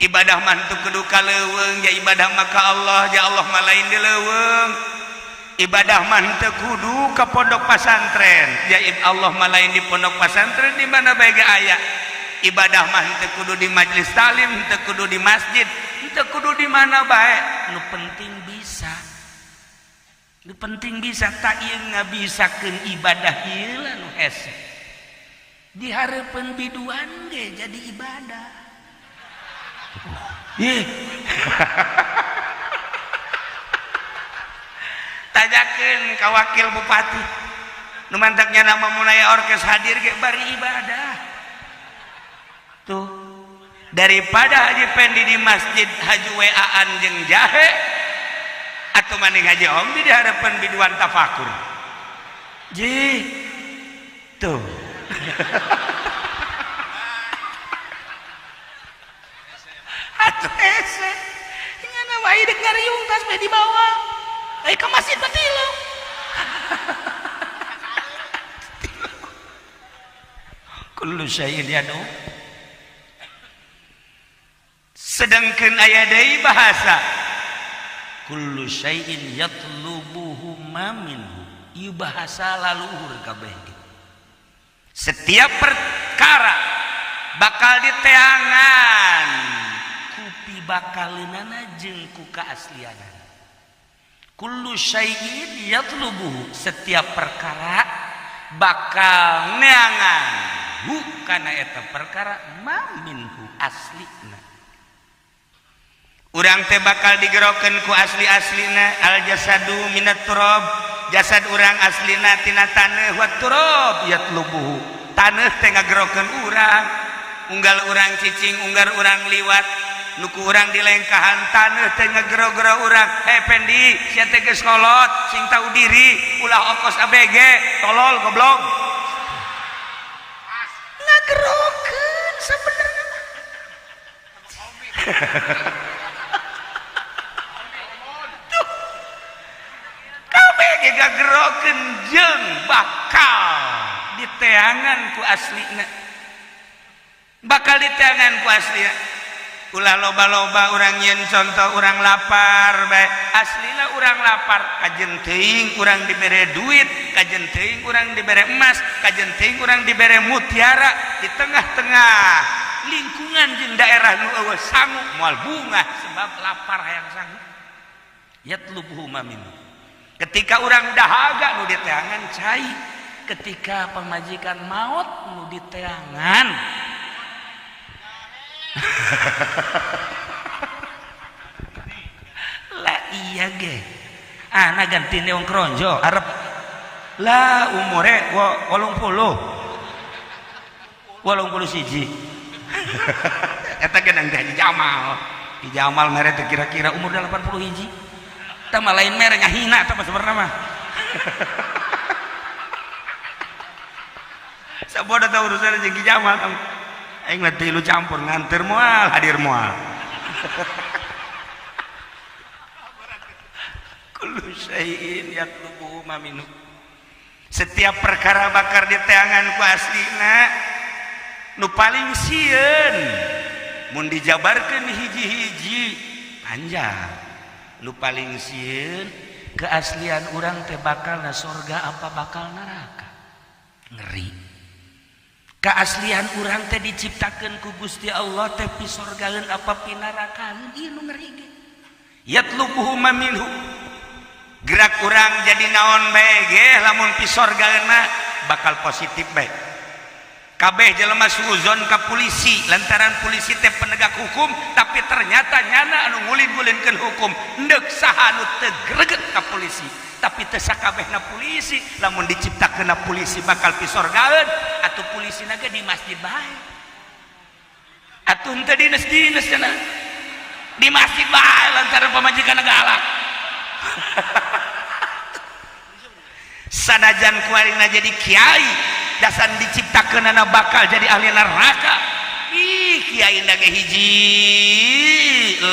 Ibadah mah teu kudu ka leuweung, ya ibadah mah ka Allah, ya Allah mah lain di leuweung. Ibadah mah teu kudu ka pondok pesantren, ya Allah mah lain di pondok pesantren di mana bae ge aya. Ibadah mah teu kudu di majelis talim, teu kudu di masjid, teu kudu di mana bae. Nu penting bisa. Nu penting bisa, tak ieu ngabisakeun ibadah ieu lah nu hese. Dihareupeun biduan ge jadi ibadah. Tajakeun ka wakil bupati. Nu mantaknya nama munaya orkes hadir ge bari ibadah. Tuh, daripada haji pendi di masjid haji WA-an jeung jahe atau maning haji ombi diharapan biduan tafakur. Ji tuh. Atuh ese ngana wae dek ngariung tas bae di bawah. Ka masjid batilu. Kullu syai'in yadu. Sedangkan aya deui bahasa kullu syai'in yatlubuhu ma minhu. Ieu bahasa laluhur kabeh. Setiap perkara bakal diteangan ku pibakaleunana jeung ku kaaslianana. Kullu syai'in yatlubuhu, setiap perkara bakal neangan hu kana eta perkara ma minhu aslina. Urang teh bakal digerokeun ku asli-aslina, al jasadu minat turab, jasad urang aslina tina taneuh wa turab yatlubuhu. Taneuh teh ngagerokeun urang, unggal urang cicing, unggal urang liwat, nuku urang di lengkahan taneuh teh ngagero-gero urang. Hei pendi, sia teh geus kolot, sing tahu diri, ulah ongkos ABG, tolol goblok. Ngagerokeun sabenerna mah. Gagerokeun jeung bakal diteangan ku aslina, bakal diteangan ku aslina. Ulah loba-loba urang yen contoh urang lapar bae, aslina urang lapar kajen teuing urang dibere duit, kajen teuing urang dibere emas, kajen teuing urang dibere mutiara. Di tengah-tengah lingkungan jeung daerah nu eueuh sangu moal bunga sebab lapar hayang sangu. Yatlubuhu ma minhu. Ketika orang dahaga nu diteangan cai, ketika pemajikan maut nu diteangan. Lah iya ge. Ana ganti neong kronjo arep lah umure 81. Eta genang teh Jamal. Di Jamal mere teh kira-kira umur 80 hiji. Tama lain mere ngahina tama sebenarnya mah. Saboda tahu urusan jeung Jamal tong. Aing mah tilu campur nganter moal, hadir moal. Kullu syai'in yatlubuhu ma minhu. Setiap perkara bakar diteangan ku aslina nu paling sieun mun dijabarkeun hiji-hiji panjang. Nu paling sieun keaslian urang teh bakal na surga apa bakal neraka. Ngeri. Keaslian urang teh diciptakeun ku Gusti Allah teh pi surgaeun apa pi nerakaeun. Ieu nu ngeri ge. Yatlubuhu ma minhu. Gerak urang jadi naon bae ge lamun pi surgaeun mah bakal positif bae. Kabeh jelema suzon ka polisi lantaran polisi teh penegak hukum, tapi ternyata nyana anu ngulin-ngulinkeun hukum endeuh saha anu teu greget ka polisi, tapi teu sakabehna polisi lamun diciptakeunna polisi bakal pi sorgaeun. Atuh polisina ge di masjid bae, atuh teu dinas-dinas cenah di masjid bae lantaran pamajikanna galak. Sanajan kuarina jadi kiai dasan diciptakeun anak bakal jadi ahli neraka. Ih kiai na ge hiji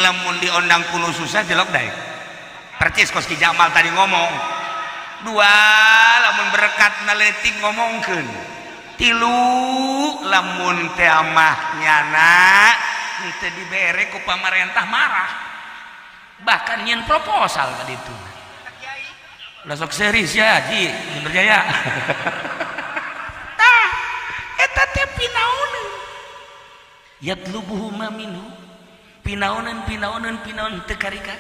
lamun diondang kuno susah jelok daek percis kos Ki Jamal tadi ngomong dua lamun berkat naletik ngomongkeun tilu lamun teh amah nyana teu dibere ku pamarentah marah bahkan nyen proposal tadi itu ulah sok serius ya Haji Berjaya tah eta teh pinaoneun yatlubuhu ma minhu pinaoneun teu karika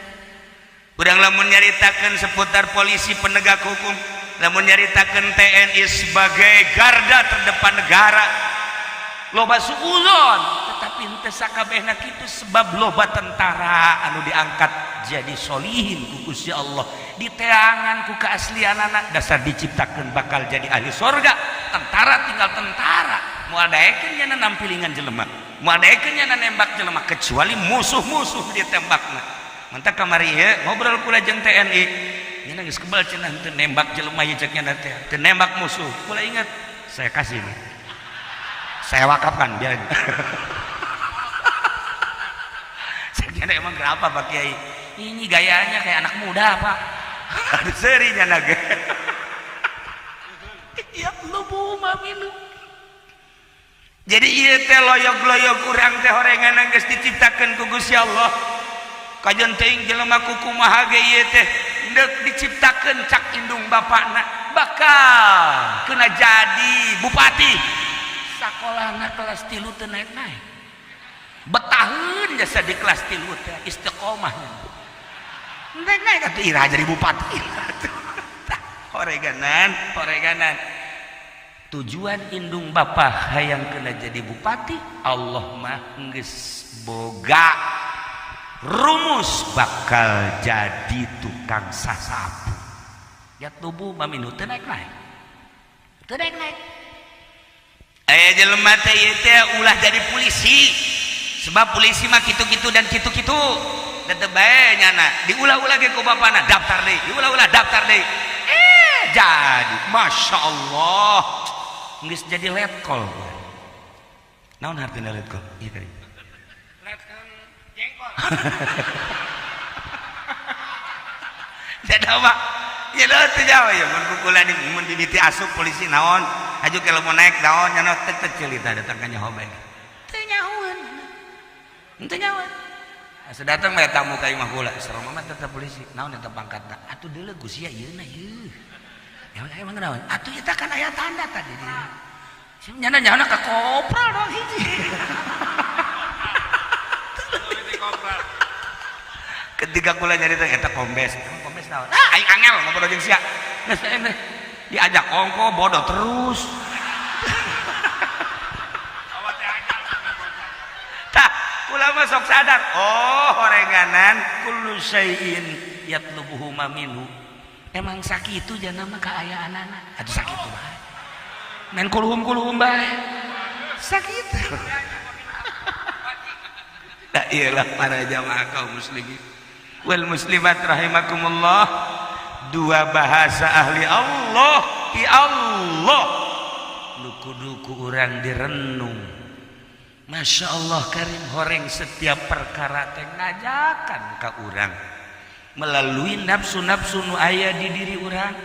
urang lamun nyaritakeun seputar polisi penegak hukum lamun nyaritakeun TNI sebagai garda terdepan negara loba suuzon tetapi henteu sakabehna kitu sebab loba tentara anu diangkat jadi solihin ku Gusti Allah diteangan ku keaslianana dasar diciptakeun bakal jadi ahli surga tentara tinggal tentara moal daekeun nya nampilingan jelema moal daekeun nya nembak jelema kecuali musuh-musuh ditembakna mantap kamari ya ngobrol kula jeung TNI nya geus kebal cenah teu nembak jelema ieu cek nya teh teu nembak musuh kula ingat saya kasih nih saya wakafkan biar saya emang kenapa Pak Kiai ini gayanya kayak anak muda Pak ada serinya naga ya lubu maminu jadi iya teh loyog-loyog urang teh horengan geus diciptakeun ku Gusti Allah kajian teuing jelema kukumaha ge ieu teh deuk diciptakeun cak indung bapakna bakal kena jadi bupati sakolahna kelas 3 teu naik-naik betaheun jasa di kelas 3 teh istiqomah naik-naik atuh ira jadi bupati horeganan tujuan indung bapak hayang kena jadi bupati Allah mah geus boga rumus bakal jadi tukang sasapu ya tubuh maminu teu naik-naik aya jelema teh ieu teh ulah jadi polisi sebab polisi mah kitu-kitu dan kitu-kitu da teu bae nyana diulah-ulah ge ku bapana daftar deui diulah-ulah daftar deui jadi Masya Allah geus jadi letkol naon artina letkol ieu teh letkol jengkol jadi apa ya lo teu jawa ya mun kukula di mun dimiti asup polisi naon aju kalau mau naik naon nya teu cerita datang ka nyaho bae teu nyahoeun henteu nyahoeun sedatang mah tamu ka imah kula sareng mah tetep polisi naon eta pangkatna atuh deuleu Gus ya ieu na ieu ya emang naon atuh eta kan aya tanda tadi dia nyana nyana ka kopral dong hiji ketika kula nyarita eta kombes naon aing angel ngobrol jeung sia geus teh diajak ongko bodoh terus tah kula mah sok sadar oh horenganan kullu syai'in yatlubuhu maminu emang sakitu jangan mah kaayaanana atuh sakitu bae men kuluhum bae sakitu la iyalah para jamaah kaum muslimin wal muslimat rahimakumullah dua bahasa ahli Allah ti Allah luku-luku urang direnung Masya Allah karim horeng setiap perkara teh ngajakan ka urang melalui nafsu-nafsu nu aya di diri urang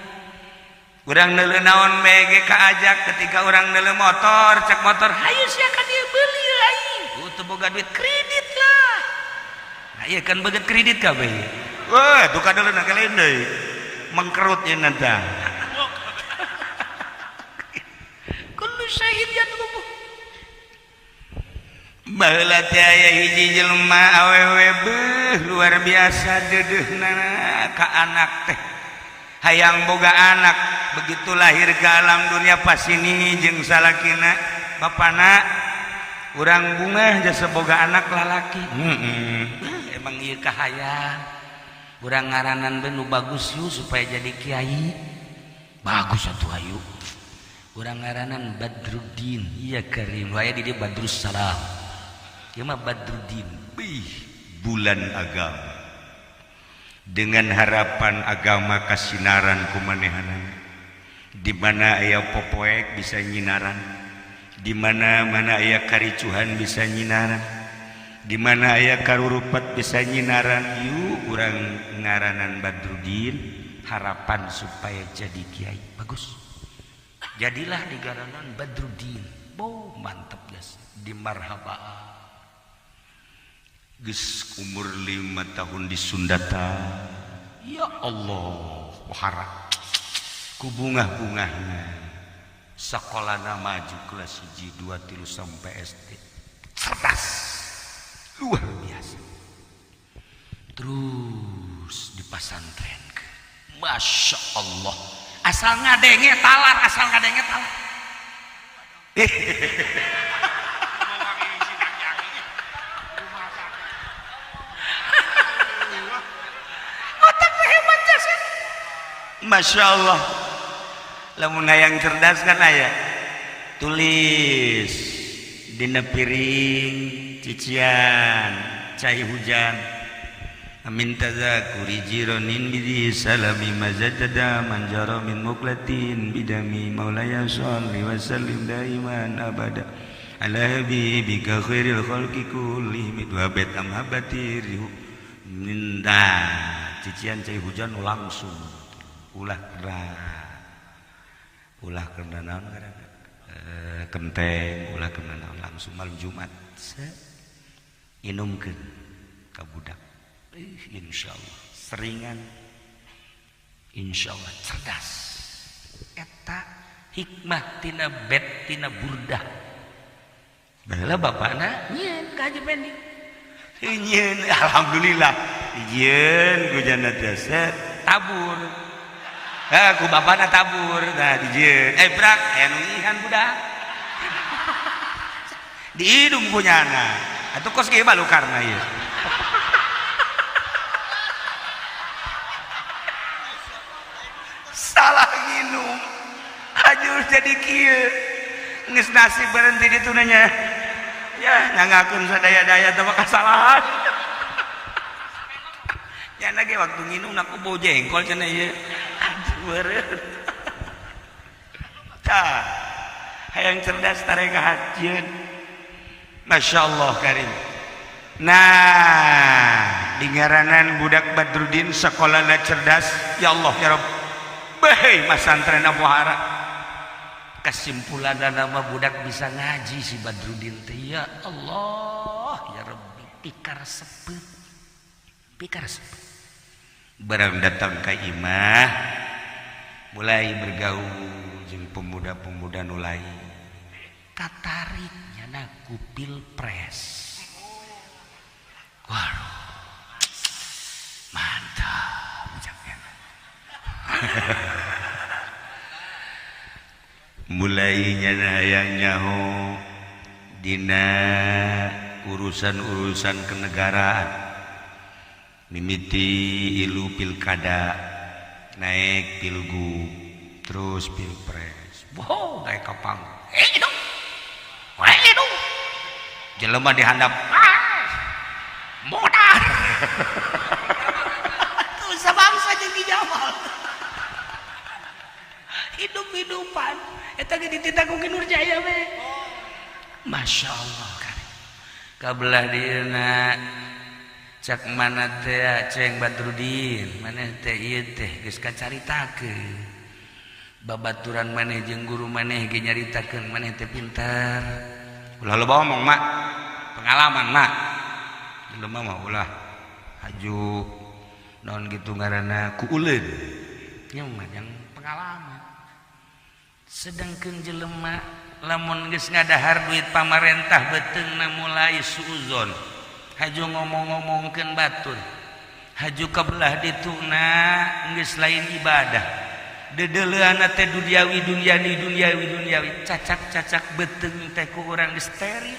neuleuh naon mege kaajak ketika urang neuleuh motor cek motor hayu sia ka dieu beuli aing teu boga duit kredit lah nah ieu kan beget kredit kabeh weh tuh kadeuleuh kalain deui mengkerut ieu nanta kullu syahid yatlubu baheula teh aya hiji jelema awewe beuh luar biasa deudeuhna ka anak teh hayang boga anak begitu lahir ke alam dunia pasini jeung salakina bapana urang bunga jasa boga anak lalaki emang ieu kahayang urang ngaranan beun nu bagus yu supaya jadi kiai bagus atuh ayu urang ngaranan Badruddin iya karim aya di dieu Badrus Salam ieu mah Badruddin bulan agama dengan harapan agama kasinaran kumanehanana di mana aya popoek bisa nyinaran di mana aya karicuhan bisa nyinaran di mana aya karurupat bisa nyinaran yuk urang ngaranan Badrudin harapan supaya jadi kiai bagus jadilah di garanan Badrudin mantap guys di marhaba geus umur 5 tahun di Sundata ya Allah harap ku bunga-bungahna sekolahna maju kelas 1 2 3 sampai SD cerdas luar biasa terus di pasantren Masya Allah asal ngadenge talar otaknya hebat jasa Masya Allah lamun hayang cerdas kan aya tulis dina piring cician cai hujan amin tazakuri jironin bidi salami mazadada manjaro min muklatin bidami maulaya sholli wa sallim daiman abada ala habibika khairil khalqi kullihim wa bet amhabati minta cician cai hujan langsung ulah kena naon kenteng ulah kena naon langsung malam Jumat inumkeun ka budak insyaallah seringan insyaallah cerdas eta hikmah tina bet tina burdah baheula bapana nyieun ka Haji Pendi nyieun alhamdulillah nyieun ku jana teh tabur ku bapana tabur nah dijieun brak aya nu ngihan budak diidung punyana atuh kos ge balukarna ieu salah nginum hajur jadi kieu geus nasib berhenti ditu nya ya nyangakeun sadaya-daya teh kasalahan nya ge waktu nginum aku bau jengkol cenah ieu beureun tah hayang cerdas tareka hajieun Masya Allah karim nah di ngaranan budak Badrudin sekolahna cerdas ya Allah ya Rabb bae masantren Abuhara kesimpulan nama budak bisa ngaji si Badrudin teh ya Allah ya Rabbi pikar sepet barang datang ka imah mulai bergaul jeung pemuda-pemuda nu lain katariknya ku pilpres waduh mantap mulainya hayang nyaho dina urusan-urusan kenegaraan mimiti ilu pilkada naik pilgub terus pilpres wow naik kapang dong jelema dihandap modal tuh sabangsa jeung dijamal hidup-hidupan eta ge dititah ku Ki Nurjaya we Masya Allah kan kabelah dieuna cak mana teh ceng Badrudin maneh teh ieu teh geus kacaritakeun babaturan maneh jeung guru maneh ge nyaritakeun maneh teh pinter ulah loba ngomong mak pengalaman mak jelema mah ulah haju naon gitu ngaranna ku uleun nya mah yang pengalaman sedangkeun jelema lamun geus ngadahar duit pamarentah beteungna mulai suuzon haju ngomong-ngomongkeun batur haju kabelah dituna geus lain ibadah dedeleuana teh duniawi cacak beteung teh ku urang geus steril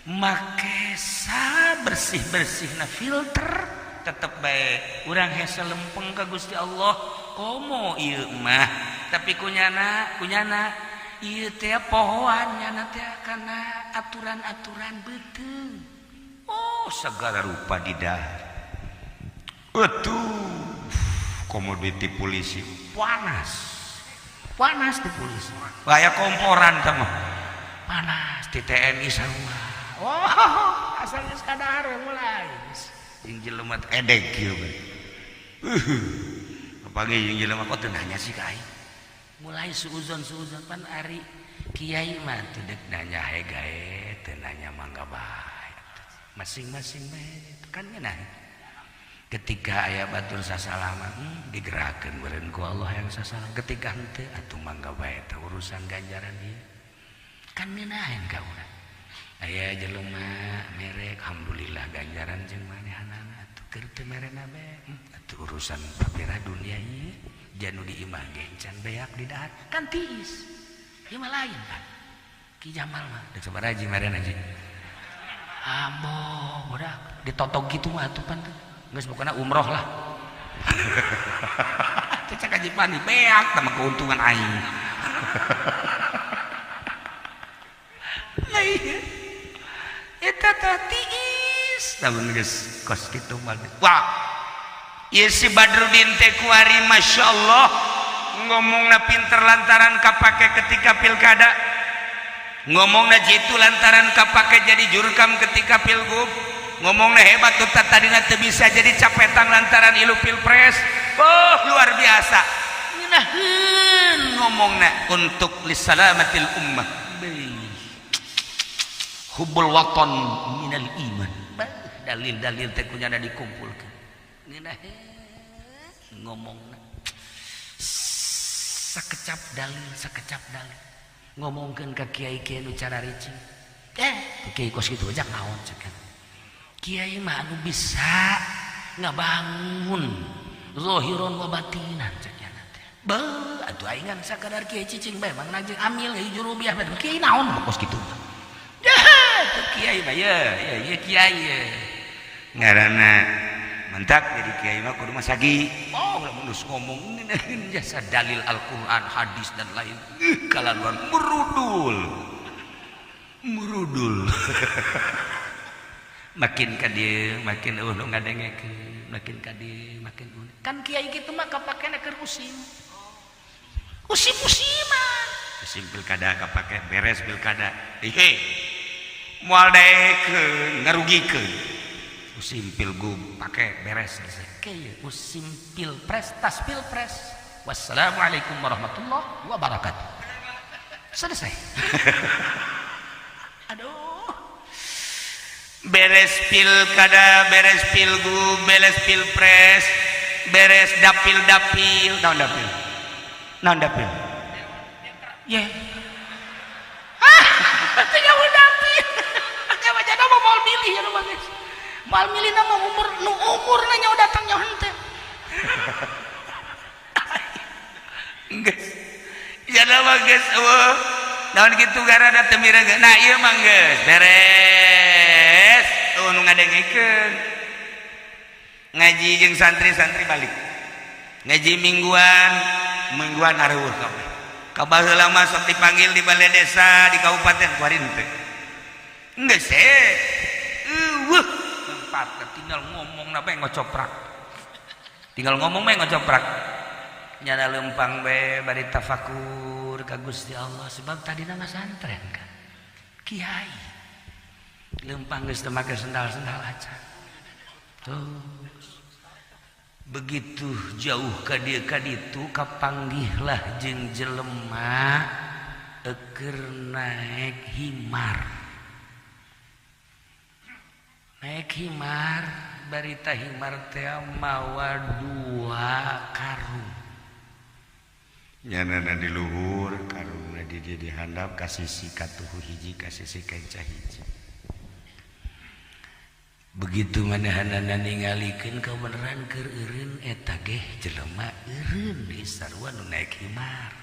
make bersih-bersihna filter tetep bae urang hese lempeng ka Gusti Allah komo ieu mah tapi kunyana ieu teh pohoan nyana teh kana aturan-aturan beteung oh segala rupa di dahar atuh komoditi polisi panas di polisi kayak komporan sama panas di TNI sarua oh asalnya sekadar mulai. Jeung jelema edek kieu bae. Panggih jeung jelema kok teu nanya sih ka aing. Mulai suuzon pan ari kiai mah teu deuk nanya gae teu nanya mangga bae. Masing-masing bae kan ngeunah. Ketika aya batur sasalama digerakkeun beureun ku Allah yang sasalam. Ketika henteu atuh mangga bae teh urusan ganjaran ieu. Kan ngeunah ka urang. Aya jelema merek alhamdulillah ganjaran jeung manehanana atuh keur teu merena bae. Atuh urusan papira dunia ieu janu diimah ge can beak di dahat kan tiis. Ieu mah lain kan. Ki Jamal mah deuk sabaraha ji merena ji. Ambo budak ditotog kitu mah atuh pan teh. Geus pokona umroh lah. Teh cak aji pani beak teh mah keuntungan aing. Lah ieu eta teh tiis lamun geus kos kitu mah. Wah. Ieu si Badrudin teh kuari masyaallah ngomongna pinter lantaran kapake ketika pilkada. Ngomongna jitu lantaran kapake jadi jurkam ketika pilgub. Ngomongna hebat tuh tadina teu bisa jadi capetan lantaran ilu pilpres. Oh luar biasa. Ngeunaheun ngomongna untuk lisalamatil ummah. Hubbul watan minal iman. Dalil-dalil teh kunyana dikumpulkeun. Ngeunaheun ngomongna. Sakecap dalil. Ngomongkeun ka kiai-kiai nu cara ricing. Kiai kos kitu ojak naon ceuk. Kiai mah anu bisa ngabangun zahiron wa batinan cenah teh. Beuh atuh aing sakadar kiai cicing bae mang najeng amil hijau rubiah bae kiai naon kos kitu. Dah kiai mah ye kiai ye. Ngaranna mentak jadi kiai mah kudu mah sagi. Oh lamun geus ngomong jasa dalil Al-Qur'an, hadis dan lain. Kalaluan murudul. Makin ka dieu makin nu ngadengekeun makin ka dieu makin kan kiai kitu mah kapakena keur usim pilkada kapake beres pilkada moal daekeun ngarugikeun usim pilgub pake beres kieu usim pilpres tas pilpres wassalamualaikum warahmatullahi wabarakatuh selesai. Aduh beres pilkada, beres pilgub, beres pilpres, beres dapil. Naon dapil? Ye. Tinggal dapil. Ake wajana mah moal milih ya mah geus. Moal milih nama umurna nya datang nya henteu. Geus. Jana mah geus eueuh. Naon kitu garana teu mireung. Nah ieu mah geus beres. Nu ngadengekeun ngaji jeung santri balik ngaji mingguan areueuh kabeh kabaheula mah sok dipanggil di balai desa di kabupaten kuarin teh geus eueuh tempat tinggal ngomongna bae ngocoprak nyana leumpang bae bari tafakur ka Gusti Allah sebab tadina mah santren kan kiai lempang geus teu make sendal-sendal acan. Terus begitu jauh ka dieu ka ditu kapanggihlah jeung jelema keur naik himar. Barita himar teh mawa 2 karung. Nyanana di luhur, karungna di dieu dihandap ka sisi katuhu hiji ka sisi kaca hiji. Begitu manahanana ningalikeun kabeneran keur eureun eta ge jelema eureun di sarua nu naek himar.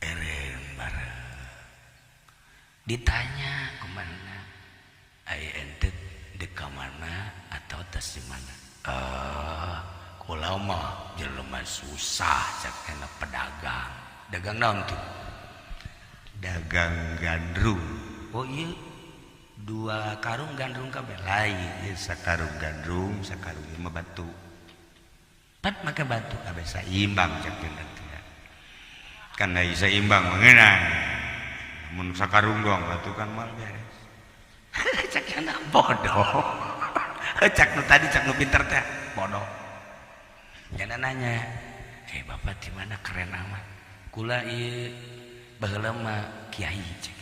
Eureun bareng. Ditanya kemana? Aya ente deuk ka mana atau tos di mana? Kula mah jelema susah cak enak pedagang. Dagang naon tuh? Dagang gandrung. Oh iya. 2 karung gandrung kabeh lain sakarung gandrung sakarung mah batu pat make batu kabeh saimbang cek teh kan da saimbang mengeunang mun sakarung doang batu kan mal beres cek cenah bodoh. Cak nu tadi cak nu pinter teh bodoh. Jangan nanya, bapak di mana keren amat. Kula ieu baheula mah kiai cek.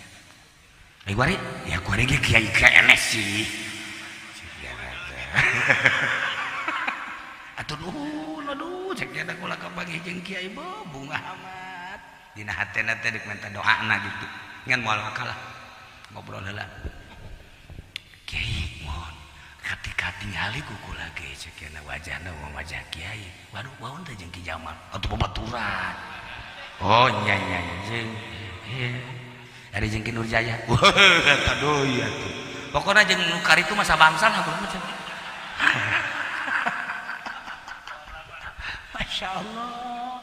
Kuari, ya kuari ge kiai KNS sih. Aduh, cek nya kula kapagi jeung kiai bunga amat. Dina hatena teh deuk minta doana gitu. Ngan moal kalah. Ngobrol heula. Kiai mohon hati-hati ngali kuku lagi cek na wajahna wajah kiai. Waduh baun teh jeung Ki Jamal atuh babaturan. Oh nya jeung ari jeung Ki Nurjaya. Eta deui atuh. Pokona jeung nu karitu masa bangsal aku macam. Masya Allah.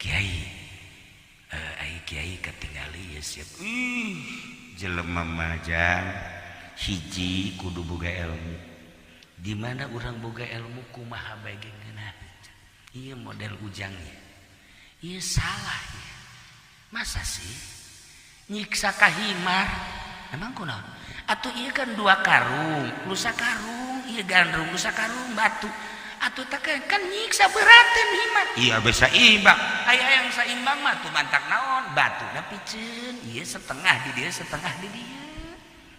Kiai Kiai ketinggali ya siap jelema majang hiji kudu boga ilmu di mana urang boga ilmu kumaha bae geunah ieu model ujangnya ieu salah ya masa sih nyiksa kahimar emang kunaon atuh ieu kan 2 karung lu sakarung ieu gandrung lu sakarung batu atuh tak kan nyiksa beraten himar iya bisa imbang aya yang saimbang mah tuh mantak naon batu da piceun ieu setengah di dieu setengah di dieu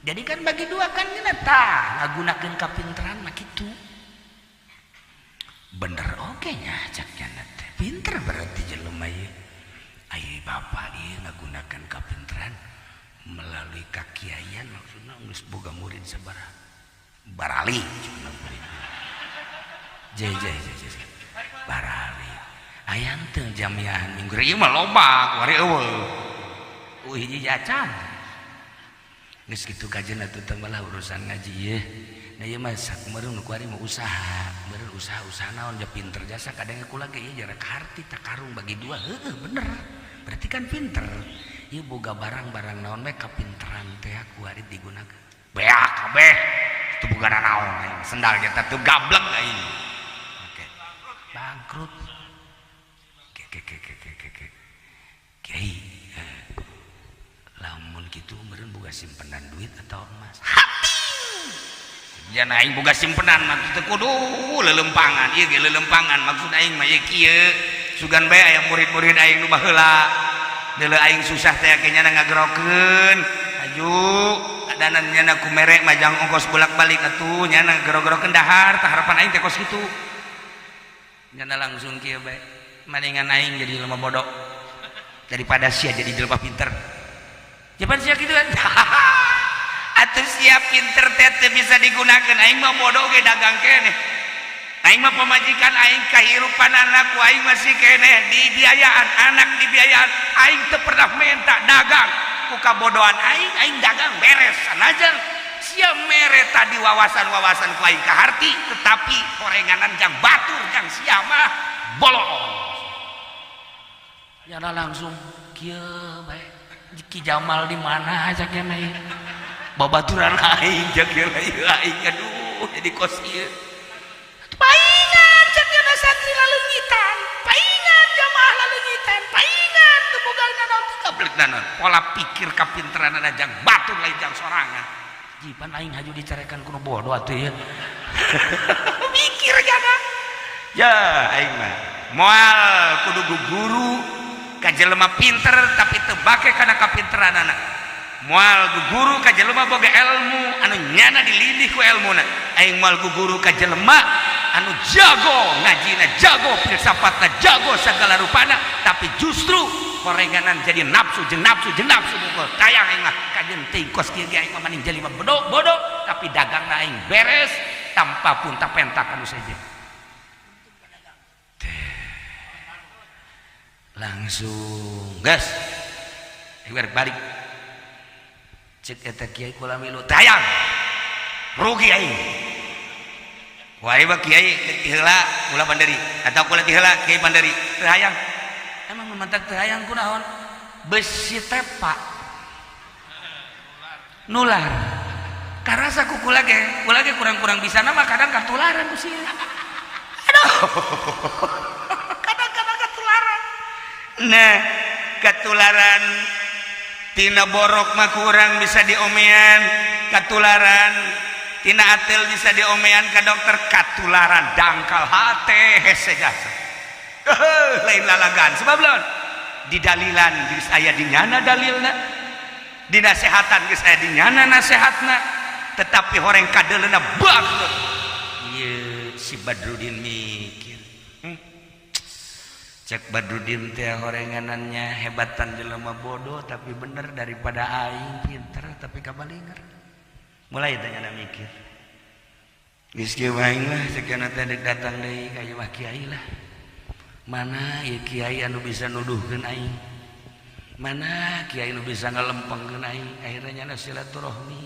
jadi kan bagi 2 kan geuna tah ngagunakeun kapinteran mah kitu bener oge nya caknya teh pinter berarti jelema ieu ai bapak ieu ngagunakeun kapinteran melalui kakiaian maksudna geus boga murid sabaraha barali cenah jai barali ayam teu jamiahan minggu ieu mah loba wari eueuh hiji jacan geus kitu kajeun atuh teh malah urusan ngaji ieu na ieu mah sakumareun nu kuari mah usaha beureun usaha naon ja pinter jasa kadang kula ge ieu jarak harti tak karung bagi 2 heueuh bener berarti kan pinter ieu boga barang-barang naon we kapinteran teh kuari digunakeun beak kabeh teu boga naon sendal ge teh teu gablek aing bangkrut Kiai lamun gitu meureun boga simpenan duit atau emas hati jangan aing boga simpenan mah teu kudu lelempangan ieu ge lelempangan maksud aing mah ieu kieu sugan bae aya murid-murid aing nu baheula deuleu aing susah teh nya ngagerokeun aju adanan nyana ku mere majang ongkos bolak-balik atuh nyana gero-gerokeun dahar tah harapan aing teh kos kitu nyana langsung kieu bae mendingan aing jadi jelema bodoh daripada sia jadi jelema pinter japan sia kitu kan atuh sia pinter teh teu bisa digunakeun aing mah bodoh ge dagang keneh aing mah pamajikan aing kahirupan anak ku aing masih keneh dibiayaan anak dibiayaan aing teu pernah minta dagang ku kabodohan aing dagang beres sanajan sia mere tadi wawasan-wawasan ku aing kaharti tetapi korenganan jang batur jang sia mah bolong yana langsung kieu bae Ki Jamal di mana aja kena ieu babaturan aing jeung kieu aing aduh jadi kos ieu paingan cek yana santri lalungitan paingan jamaah lalungitan paingan teu boga naon kablek naon pola pikir kapinteran jang batur lain jang sorangan jipan aing haju dicarekan kuno bodoh atuh ya mikir jaga ya aing mah moal kudu guru ka jelema pinter tapi teu bake kana kapinteranana moal guru ka jelema boga ilmu anu nyana dilindih ku ilmuna aing moal guru ka jelema anu jago ngajina jago filsafatna jago segala rupana tapi justru korenganan jadi nafsu jeung bungkul tayang aing mah kajeun teuing kos kieu ge aing mah maning jelema bodoh tapi dagangna aing beres tanpa pun tapentak anu saja langsung gas balik cek eta kiai kula milu tayang rugi aing wah ieu kiai heula kula panderi atau kula heula kiai panderi teu hayang emang mantak teu hayang kunaon besi tepak nular karasa ku kula ge kurang-kurang bisa nama kadang katularan ku sia aduh kadang-kadang katularan nah ketularan tina borok mah kurang bisa diomean katularan, tina atil bisa diomean ka dokter katularan dangkal hate hese jasa lain lalagan sebab lawan di dalilan geus aya di nyana dalilna, di nasehatan geus aya di nyana nasehatna, tetapi horeng kadeleuna bageut ieu si Badrudin mikir cek Badrudin teh horenganannya hebatan jelema bodoh tapi bener daripada aing pinter tapi kabalinger. Mulai tanya mikir geus kieu aing lah sekian teh dek datang deui ka ieu mah kiai lah, mana ieu kiai anu bisa nuduhkeun aing, mana kiai anu bisa ngalempengkeun aing. Akhirnya nya silaturahmi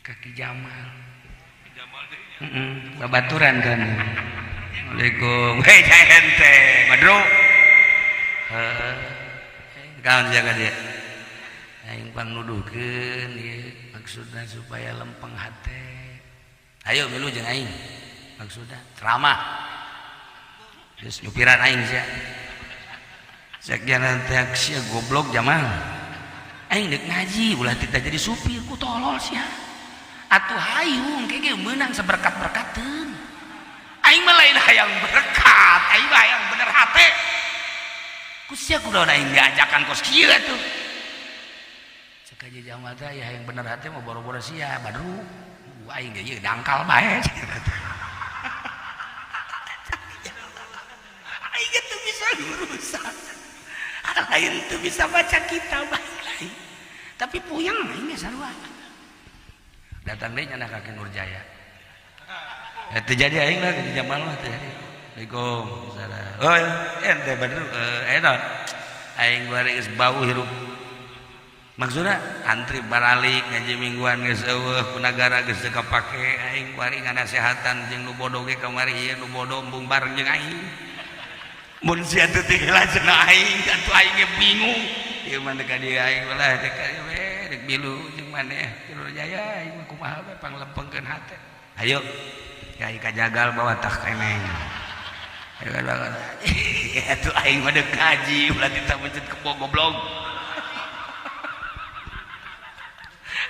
kaki Jamal babaturan kan. Assalamualaikum. Hei ente Badru. Kawan jaga dia. Aing pangnuduhkeun ieu maksudna supaya lempeng hate. Ayo milu jeung aing. Maksudna ceramah. Geus nyupiran aing sia. Sakjana teh sia goblok Jamal. Aing deuk ngaji ulah tita jadi supir ku tolol sia. Atuh hayung kege meunang saberkat-berkateun. Aing mah lain hayang berkat, aing mah hayang bener hate. Ku sia kunaon aing diajakan kos kieu atuh. Cek aja Jamal teh aya hayang bener hate mah boro-boro sia Badru. Aing ge ieu dangkal bae. Aing teu bisa urusan. Lain teu bisa baca kitab lain. Tapi puyeng aing ge sarua. Datang deui nya ka Nurjaya. Itu jadi aing lah di Jamal mah teh. Assalamualaikum. Oh, ente Badru edan. Aing bari geus bau hirup. Maksudna antri baralik ngaji mingguan geus eueuh ku nagara geus teu kapake, aing bari nganasehatan jeung nu bodoh ge kamari ieu nu bodoh embung bareng jeung aing. Mun sia teu tinggal cenah aing, atuh aing ge bingung. Ieu mah deuk ka dieu aing ulah deuk ka dieu we, deuk bilu jeung maneh. Tilu Jaya aing mah kumaha we panglempengkeun hate. Ayo Kiai kajagal bawa tah keneng. Atuh aing mah deuk ngaji ulah kita mencet kebo goblok.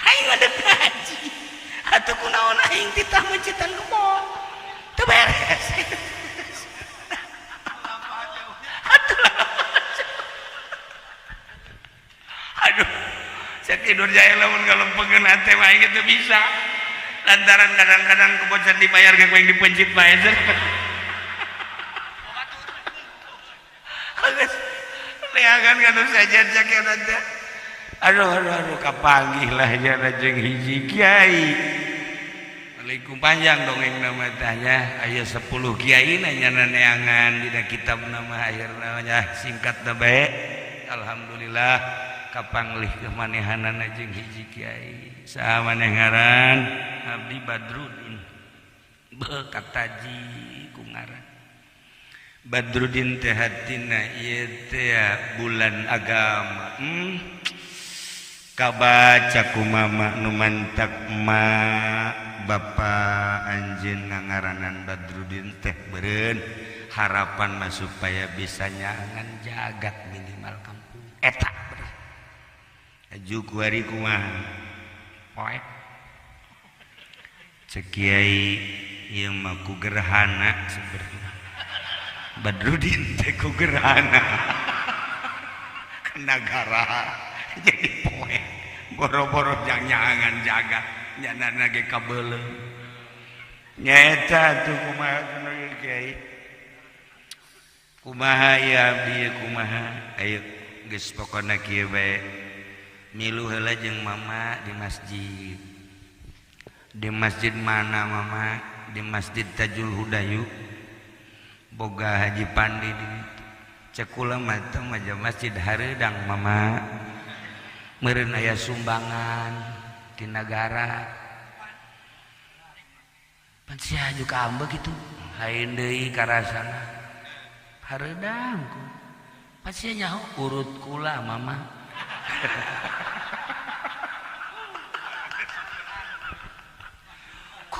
Aing mah deuk ngaji. Atuh kunaon aing titah mencetan kebo. Teu beres. Aduh. Cek tidur jaya lamun ngalempengkeun hate mah aing teu bisa. Lantaran kadang-kadang kebocan dibayar ke yang dipencit bae teh. Leagan kanu sajen sakeuna teh. Aduh kapanggih lah nya jeung hiji kiai. Waalaikum panjang dongeng nama tanya aya 10 kiai nya neangan dina kitab nama akhirna nya singkatna bae. Alhamdulillah kapanglih kemanehanana jeung hiji kiai. Saha maneh ngaran? Abdi Badrudin. Kataji ku ngaran. Badrudin teh hatina ieu teh bulan agama. Kabaca ku mama nu mantak ma bapa anjeun ngangaranan Badrudin teh beureun harapan mah supaya bisa nyangan jagat minimal kampung eta bener. Aju kuari kumaha? Poe cek kiai ieu mah ku gerhana sebenarnya Badrudin teh ku gerhana ke nagara jadi poe boro-boro jang nyangan jagat nyanana ge kabeuleuh nyaeta tuh kumaha kunaon kiai kumaha ya abdi kumaha ayo geus pokona kieu bae milu heula jeung mama di masjid. Di masjid mana mama? Di Masjid Tajul Hudayu. Boga Haji Pandi di cek kula mah teh maja masjid hareudang mama. Meureun aya sumbangan ti negara. Pan sia aju ka ambeu kitu. Haeun deui karasana. Hareudang ku. Pan sia nyaho urut kula mama.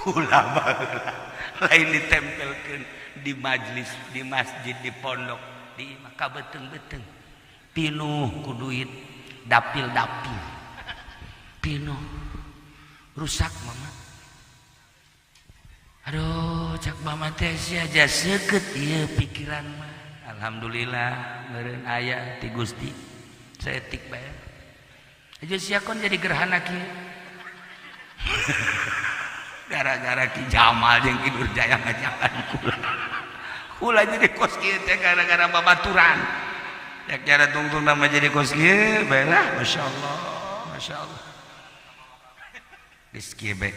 Kula baheula lain ditempelkeun di majlis di masjid di pondok di kabeteung-beteung pinuh ku duit dapil-dapil pinuh rusak mama. Aduh cak mama teh sia aja seukeut ieu pikiran mah. Alhamdulillah meureun aya ti Gusti saeutik bae. Aja sia kon jadi gerhana kieu. Gara-gara Ki Jamal jeung Ki Nurjaya ngajakan kula. Kula jadi kos kieu teh gara-gara babaturan. Yak cara tungtung nama jadi kos kieu bae lah masyaallah. Masyaallah. Geus kieu bae.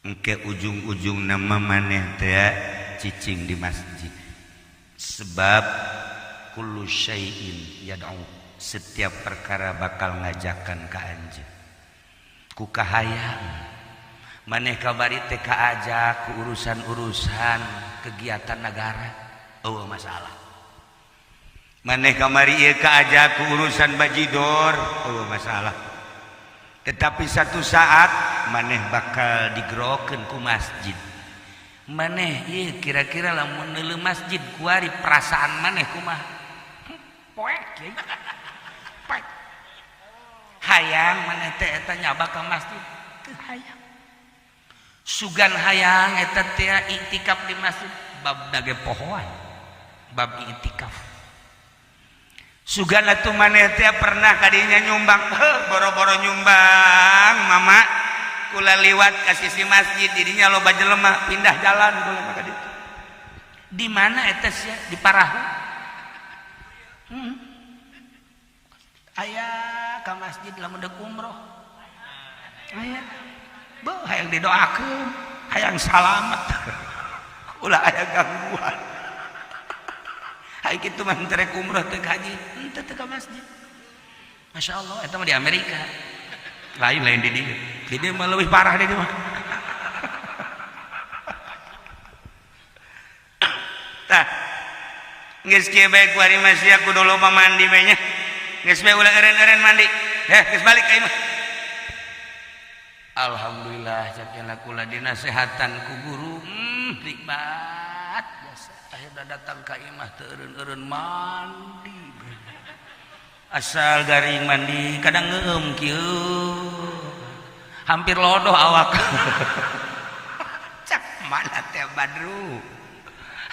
Engke ujung-ujung nama maneh teh cicing di masjid. Sebab kullu syai'in yad'u, setiap perkara bakal ngajakan ka anjeun. Ku kahayang maneh kabari teh kaajak ku urusan-urusan kegiatan negara eueuh masalah. Maneh kamari ieu kaajak ku urusan bajidor eueuh masalah. Tetapi satu saat maneh bakal digerokeun ku masjid. Maneh ieu kira-kira lamun neuleuh masjid kuari perasaan maneh kumaha? Poek kieu. Poek. Hayang maneh teh eta nyaba ka masjid teu hayang. Sugan hayang eta teh iktikaf di masjid babna ge pohoan. Bab iktikaf. Sugan atuh maneh teh pernah kadinya nyumbang, boro-boro nyumbang mama kula liwat ka sisi masjid didinya loba jelema pindah jalan kula mah ka ditu. Di mana eta sia? Di Parahu. Aya ka masjid lamun deuk umroh. Aya. Beuh hayang didoakeun, hayang salamet. Ulah aya gangguan. Hai kitu mah terek umroh teu haji, henteu teu ka masjid. Masyaallah eta mah di Amerika. Lain di dieu. Di dieu mah leuwih parah di dieu mah. Tah. Geus kieu bae ku ari masih aku dulu mandi bae nya. Geus bae ulah eureun-eureun mandi. Geus balik ka imah. Alhamdulillah cakna kula dinasehatan ku guru, nikmat biasa. Akhirnya datang ka imah teu eureun-eureun mandi. Asal garing mandi kadang ngeueum kieu. Hampir lodoh awak. Cak mana teh Badru.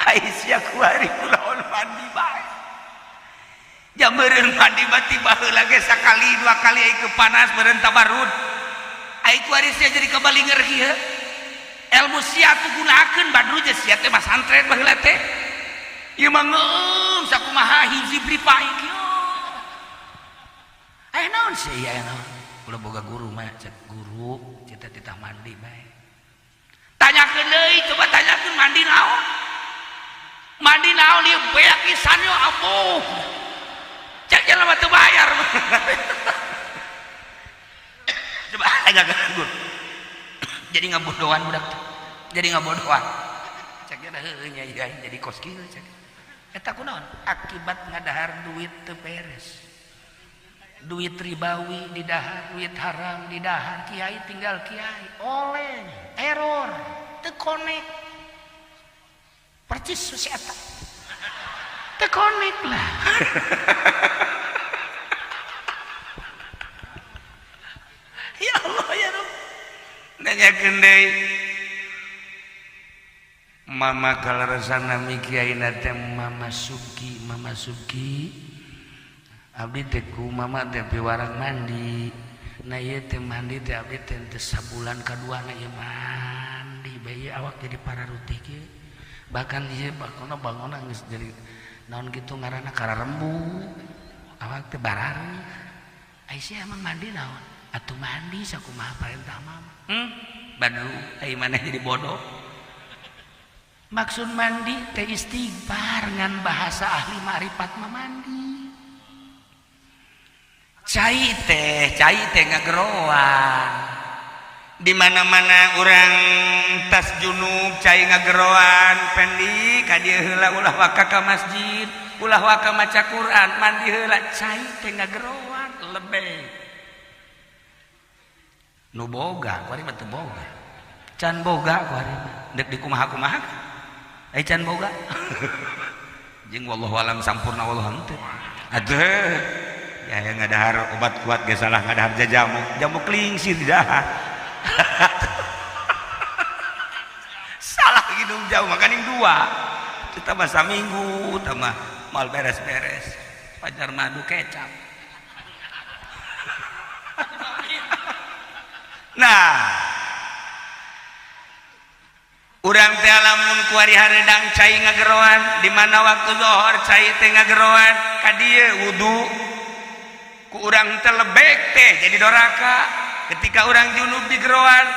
Hai sia kuari kulaon mandi bae. Jam beureun mandi tiba heula ge sakali dua kali ai panas beureun tabarut. Ai kuari sia jadi kabalinger kieu. Ilmu sia tu gunakeun Badru je sia teh mah santren baheula teh. Ieu mah ngeueum sakumaha hiji pripai kieu. Aya naon sih aya naon? Ulah boga guru mah cek guru cita titah mandi bae. Tanyakeun deui coba tanyakeun mandi naon? Mandi naon ieu beak pisan yo ampuh. Cek jelema teu bayar. Coba tanyakeun guru. Jadi ngabodohan budak teh. Jadi ngabodohan. Cek heueuh nya jadi kos kieu cek. Eta kunaon? Akibat ngadahar duit teu beres. Duit ribawi didahar, duit haram didahar, kiai tinggal kiai, oleh, error, teu connect. Percis si eta. Teu connect lah. Ya Allah ya Rabb. Nanyakeun deui. Mama kalaresana mi kiaina teh Mama Suki. Abdi teh ku mama teh piwarang mandi. Na ieu teh mandi teh abdi teh sabulan kaduana ieu mandi bae awak jadi pararutih kieu. Bahkan ieu bakona bangona geus jadi naon kitu ngaranna kararembu. Awak teh barari. Ai sia mah mandi naon? Atuh mandi sakumaha parentah mama. Badru ai maneh jadi bodoh. Maksud mandi teh istighfar ngan bahasa ahli makrifat mah mandi. Cai teh ngageroan. Di mana-mana orang tas junub cai ngageroan pendi ka dieu heula ulah waka ka masjid, ulah waka maca Quran, mandi heula cai teh ngageroan lebih. Nu boga kuari mah teu boga. Can boga kuari mah deuk dikumaha-kumaha. Ai can boga. jeung wallahu alam sampurna wallahu henteu aduh ya yang ngadahar obat kuat ge salah ngadahar jamu klingsir dah salah hidung jauh makaning dua kita mah saminggu tambah mal beres-beres pajar madu kecap. Nah urang teh lamun ku ari hareudang cai ngageroan di mana waktu zuhur cai teh ngageroan ka dieu wudu ku urang teh lebek teh jadi doraka ketika urang junub di geroan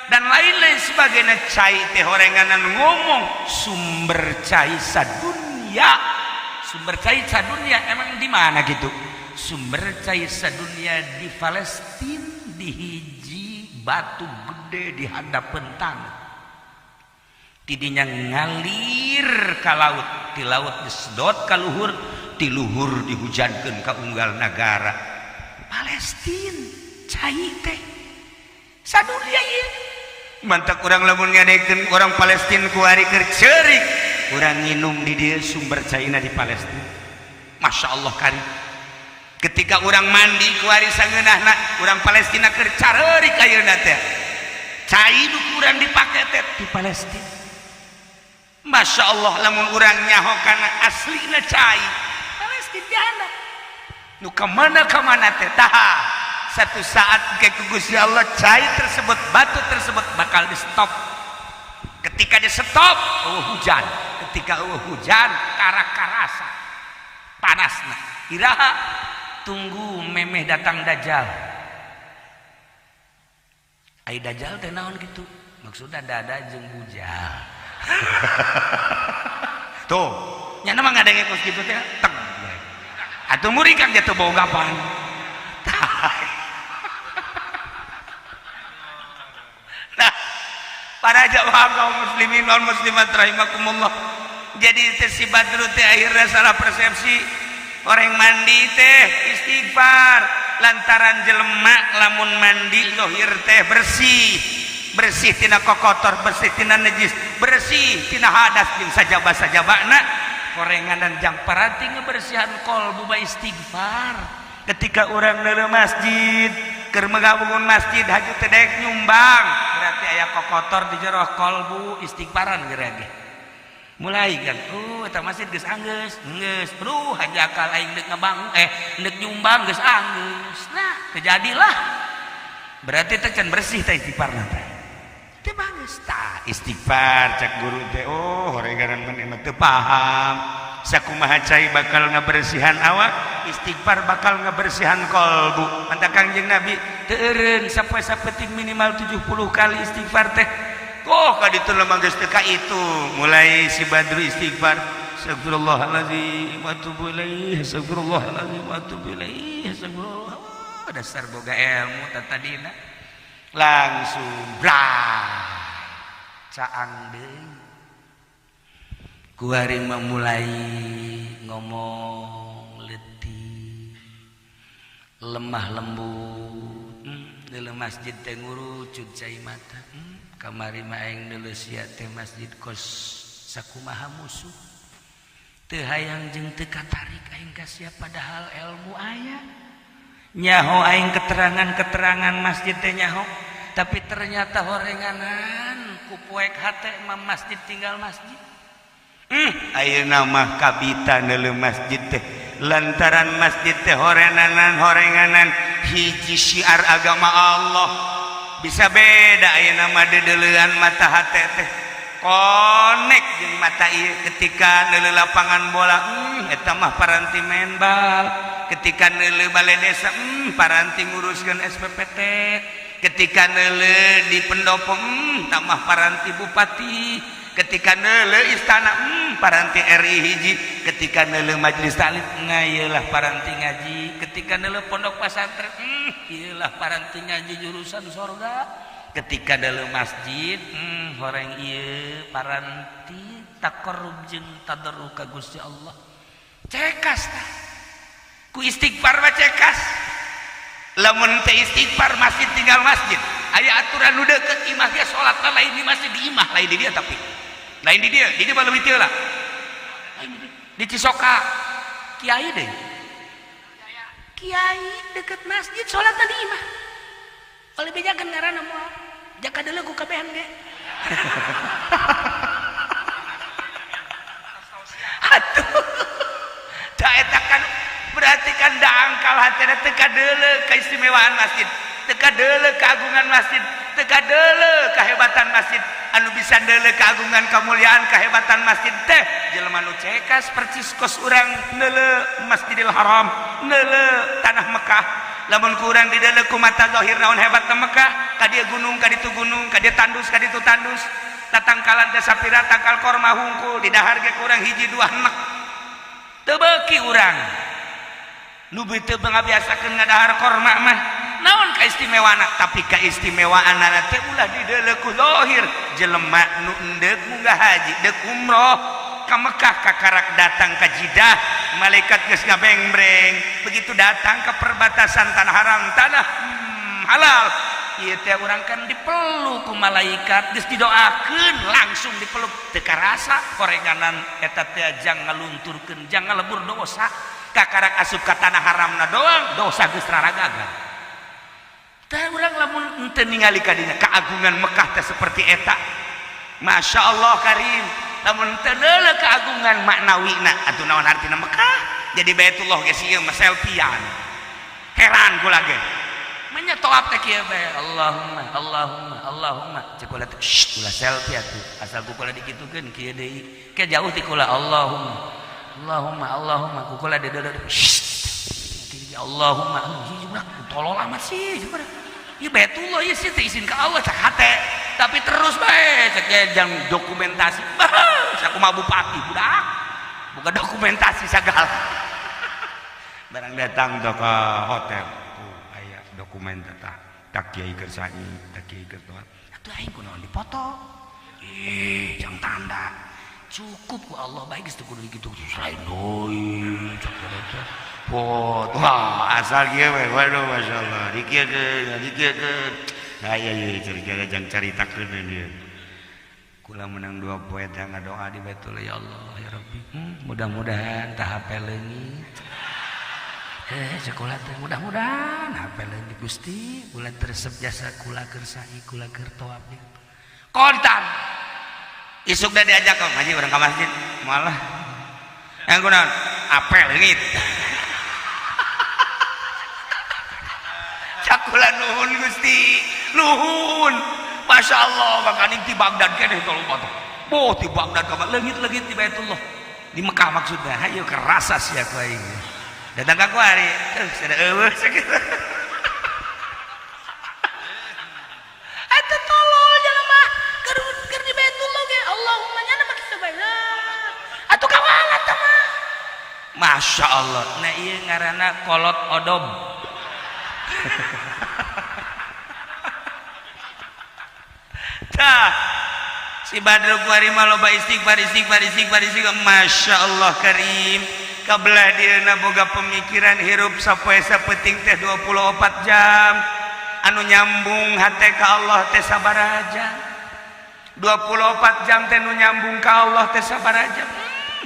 dan lain-lain sebagainya cai teh horenganan ngomong sumber cai sadunya emang di mana gitu sumber cai sadunya di Palestina di hiji batu gede di hadapan tanah tidinya ngalir ka laut di laut disedot ka luhur di luhur dihujankeun ka unggal nagara Palestina cai teh sadunya ieu mantak urang lamun ngadekeun orang Palestina ku ari keur ceurik urang nginum di dieu sumber caina di Palestina Masya Allah kari ketika urang mandi ku ari sangeunahna urang Palestina keur careurik ayeuna teh cai nu urang dipake teh di Palestina Masya Allah lamun urang nyaho kana aslina cai Palestina jana nu kamana teh taha satu saat ke Gusti Allah cai tersebut batu tersebut bakal di stop ketika di stop hujan ketika hujan karak-karasa panasna iraha tunggu memeh datang dajjal ai dajjal teh naon gitu maksudna dada jeung bujal tuh nya mah ngadenge kos kitu teh teg atuh murikang jatuh bogapan nah para jamaah kaum muslimin wal muslimat rahimakumullah jadi si Badru teh akhirnya salah persepsi orang mandi teh istighfar lantaran jelema lamun mandi zahir teh bersih tina kokotor bersih tina najis bersih tina hadas jeung sajaba-sajabana korenganan jang paranti ngebersihan kolbu ba istighfar ketika orang neuleuh masjid keur megabungun masjid haju teh daek nyumbang berarti aya kokotor di jero kolbu istighfaran gerage mulai kan eta masjid geus anggeus geus haju akal aing deuk ngabangun deuk nyumbang geus anggeus nah terjadilah berarti teh can bersih teh istighfarna teh teu bagus tah istighfar cak guru teh horenganan maneh teu paham sakumaha cai bakal ngabersihan awak istighfar bakal ngabersihan kolbu mantap Kangjeng Nabi teu eureun sapoe-sapeting minimal 70 kali istighfar teh ka ditu lemah geus teu ka itu mulai si Badru istighfar astagfirullahalazim wa atubu ilaih astagfirullahalazim wa atubu ilaih astagfirullah dasar boga ilmu tadina langsung caang deui kuaring memulai ngomong letih lemah lembut deuleu masjid teh ngurucut cai mata kamari mah aing deuleu sia teh masjid kos sakumaha musuh teu hayang jeung teu katarik aing ka sia padahal ilmu aya nyaho aing keterangan masjid teh nyaho tapi ternyata horenganan ku poek hate mah masjid tinggal masjid ayeuna mah kabita neuleuh masjid teh lantaran masjid teh horenganan hiji syiar agama Allah bisa beda ayeuna mah dedeleuan mata hate teh konek jeung mata ieu ketika neuleuh lapangan bola eta mah paranti main bal ketika neuleuh balai desa paranti nguruskeun SPPT ketika neuleuh di pendopo tamah paranti bupati ketika neuleuh istana paranti RI hiji ketika neuleuh majelis taklim ngayeulah paranti ngaji ketika neuleuh pondok pesantren ieulah paranti ngaji jurusan surga ketika neuleuh masjid horeng ieu paranti taqarrub jeung tadarruk ka Gusti Allah cekas tah ku istighfar mah cekas lamun teh istighfar masjid tinggal masjid aya aturan nu deukeut imah ge salatna lain di masjid di imah lain di dia tapi lain di dia mah leuwih teu lah di Cisoka kiai deh, kiai deket masjid sholat tadi mah oleh bejakan ngaranna moal jaka deuleu ku kabehan ge atuh da eta kan berarti kan da angkal hatena teu kadeuleu keistimewaan masjid, teu kadeuleu keagungan masjid, teu kadeuleu kahebatan masjid. Anu bisa deuleu keagungan kemuliaan kahebatan masjid teh jelema nu cekas percis kos urang neuleu Masjidil Haram, neuleu tanah Mekah. Lamun ku urang dideuleu ku mata zahir naon hebatna Mekah, ka dieu gunung, ka ditu gunung, ka dieu tandus, ka ditu tandus. Tatangkalan teh sapira tangkal korma hungkul, di dahar ge ku urang hiji dua henek. Teu beuki urang. Nu teu ngabiasakeun ngadahar korma mah naon kaistimewaana, tapi kaistimewaanna teh ulah dideuleu ku zahir. Jelema nu endeup munggah haji deuk umroh ka Mekah kakarak datang ka Jidah, malaikat geus ngabengbreng, begitu datang ke perbatasan tanah haram, tanah halal, ieu teh urang kan dipeluk ku malaikat, geus didoakeun langsung dipeluk, teu karasa korenganan eta teh jang ngalunturkeun, jang ngalebur dosa, kakarak asup ka tanah haramna doang dosa geus raragagan. Tah urang lamun henteu ningali ka dinya keagungan Mekah teh seperti eta. Masya Allah karim, lamun teu deuleu keagungan maknawina atuh naon artina Mekah jadi Baitullah geus ieu mah selfiean. Heran kula ge. Manya toab teh kieu bae Allahumma Allahumma Allahumma cek kula teh kula selfie atuh asal kula dikitukeun kieu deui. Ke jauh ti kula Allahumma Allahumma Allahumma kula deudeuh Allahumma tolol amat sih ieu Baitullah ieu sih teh izin ka Allah cak hate tapi terus bae cek jang dokumentasi sakumaha bupati budak buka dokumentasi sagala barang datang teh ka hotel tuh aya dokumen tah tak kiai keur sae tak kiai keur toat atuh aing kunaon dipoto jang tanda cukup ku Allah baik geus teu kudu kitu selain deui cak teh pot wah asal kieu we waduh masyaallah dikiekeun nah ieu cari jang caritakeun dieu kula menang 2 poe teh ngadoa di Baitullah ya Allah ya Rabbi mudah-mudahan tah hape leungit sekolah teh mudah-mudahan hape leungit Gusti kula teresep jasa kula keur sae kula keur toab kontan isuk dah diajak ka ngaji urang ka masjid malah yang kunaon hape leungit kula nuhun Gusti nuhun Masya Allah makaning ti Baghdad keneh tolong batu boh ti Baghdad ka leungit-leungit di Baitullah di Mekah maksudnya hayu kerasa sia ku aing datang ka ku ari sada eueuh sakitu eta tolol jelema keur di Baitullah ge Allahumma nyana mah kitu bae atuh kawalat teh mah Masya Allah nah ieu ngaranna kolot odob tah si Badrul Kuari mah loba istighfar Masya Allah karim kabelah dieuna boga pemikiran hirup sapoe sapeting teh 24 jam anu nyambung hate ka Allah teh sabaraha jam 24 jam teh nu nyambung ka Allah teh sabaraha jam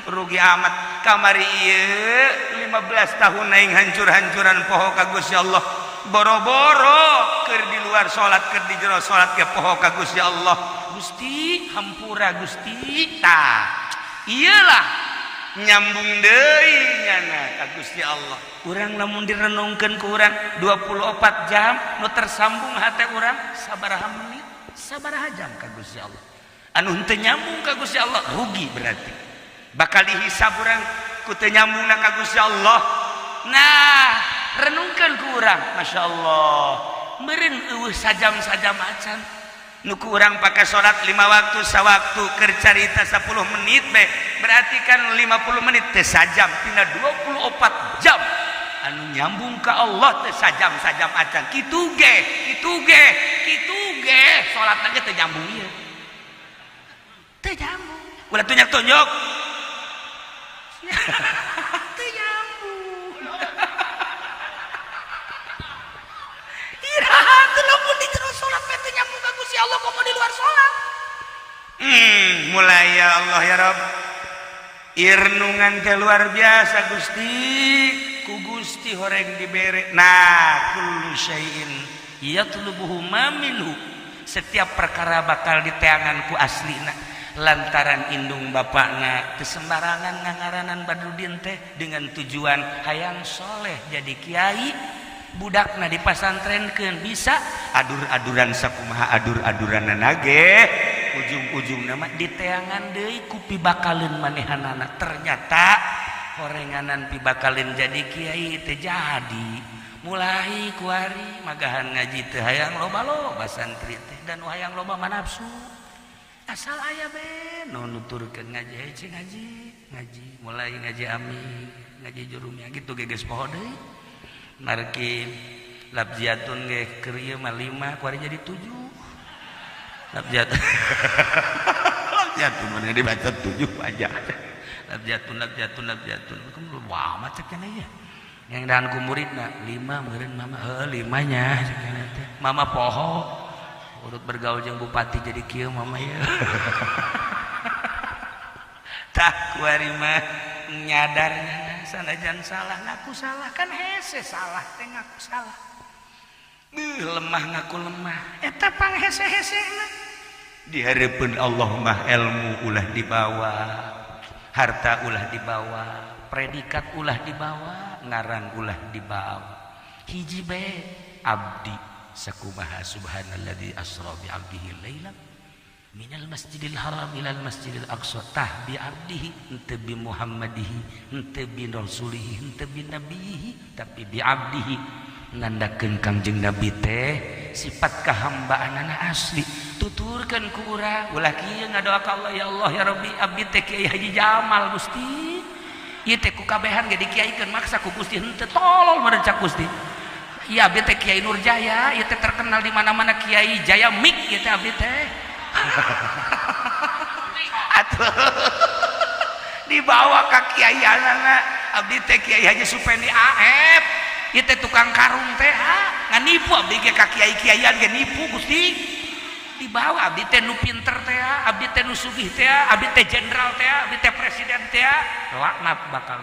rugi amat kamari ieu 15 tahun aing hancur-hancuran poho ka Gusti Allah boro-boro keur di luar salat keur di jero salat ge poho ka Gusti Allah Gusti hampura Gusti tah iyalah nyambung deui nyana ka Gusti Allah urang lamun direnungkeun ku urang 24 jam nu tersambung hate urang sabaraha menit sabaraha jam ka Gusti Allah anu henteu nyambung ka Gusti Allah rugi berarti bakal dihisab urang ku teu nyambungna ka Gusti Allah nah renungkan ku urang Masya Allah meureun eueuh sajam-sajam acan nu ku urang pake salat 5 waktu sawaktu keur carita 10 menit be berarti kan 50 menit teh sajam tina 24 jam anu nyambung ka Allah teh sajam-sajam acan kitu ge salatna ge teu nyambung ieu teu nyambung ulah tunjuk teu nyambung iraha teu lamun di jero salat teh nyambung ka Gusti Allah kok di luar salat mulai ya Allah ya Rabb irnungan teh luar biasa Gusti, ku Gusti horeng dibere. Nah, kullu syai'in yatlubuhu ma minhu, setiap perkara bakal diteangan ku aslina lantaran indung bapakna teu sembarangan ngangaranan Badrudin teh dengan tujuan hayang soleh jadi kiai. Budakna di pasantrenkeun bisa adur-aduran sakumaha adur-aduranana ge ujung-ujung nama diteangan deui ku pibakaleun manehanana. Ternyata horenganan pibakaleun jadi kiai teh jadi mulai kuari magahan ngaji teh hayang loba-loba santri teh dan hayang loba manapsu asal aya be nu nuturkeun ngaji cing ngaji mulai ngaji ami ngaji jurumnya gitu geges poho deui marki labjatun ge keur ieu mah 5 kuari jadi 7 labjatun labjatun mana dibaca 7 aja labjatun kudu wah macet kana ieu yang dan ku muridna 5 meureun mama 5-nya cenah teh mama poho urut bergaul jeung bupati jadi kieu mama ya tak kuari mah nyadarnya sanajan salah ngaku salah kan hese salah teh ngaku salah lemah ngaku lemah eta panghese-hesena dihareupeun Allah mah ilmu ulah dibawa harta ulah dibawa predikat ulah dibawa ngaran ulah dibawa hiji bae abdi sakumaha subhanalladzi asra bi 'abdihi lailan minal masjidil haram ilal masjidil aqsa tah bi 'abdihi henteu bi muhammadihi henteu bi rasulihi henteu bi nabihi tapi bi 'abdihi nandakeun kangjeng nabi teh sifat kahambaanana asli tuturkeun ku urang ulah kieu ngadoa ka Allah ya Allah ya Rabbi abdi teh Kiai Haji Jamal Gusti ieu teh ku kabehan ge dikiaikeun maksa ku Gusti henteu tolol merencak Gusti. Iya abdi teh Kiai Nurjaya, ieu teh terkenal di mana-mana Kiai Jaya Mik ieu teh abdi teh. Atuh dibawa ka kiaianana abdi teh Kiai Haji Supendi Aep. Ieu teh tukang karung teh ngan nipu abdi ge ka kiai-kiaian ge nipu Gusti. Dibawa abdi teh nu pinter teh, abdi teh nu sugih teh, abdi teh jenderal teh, abdi teh presiden teh, laknat bakal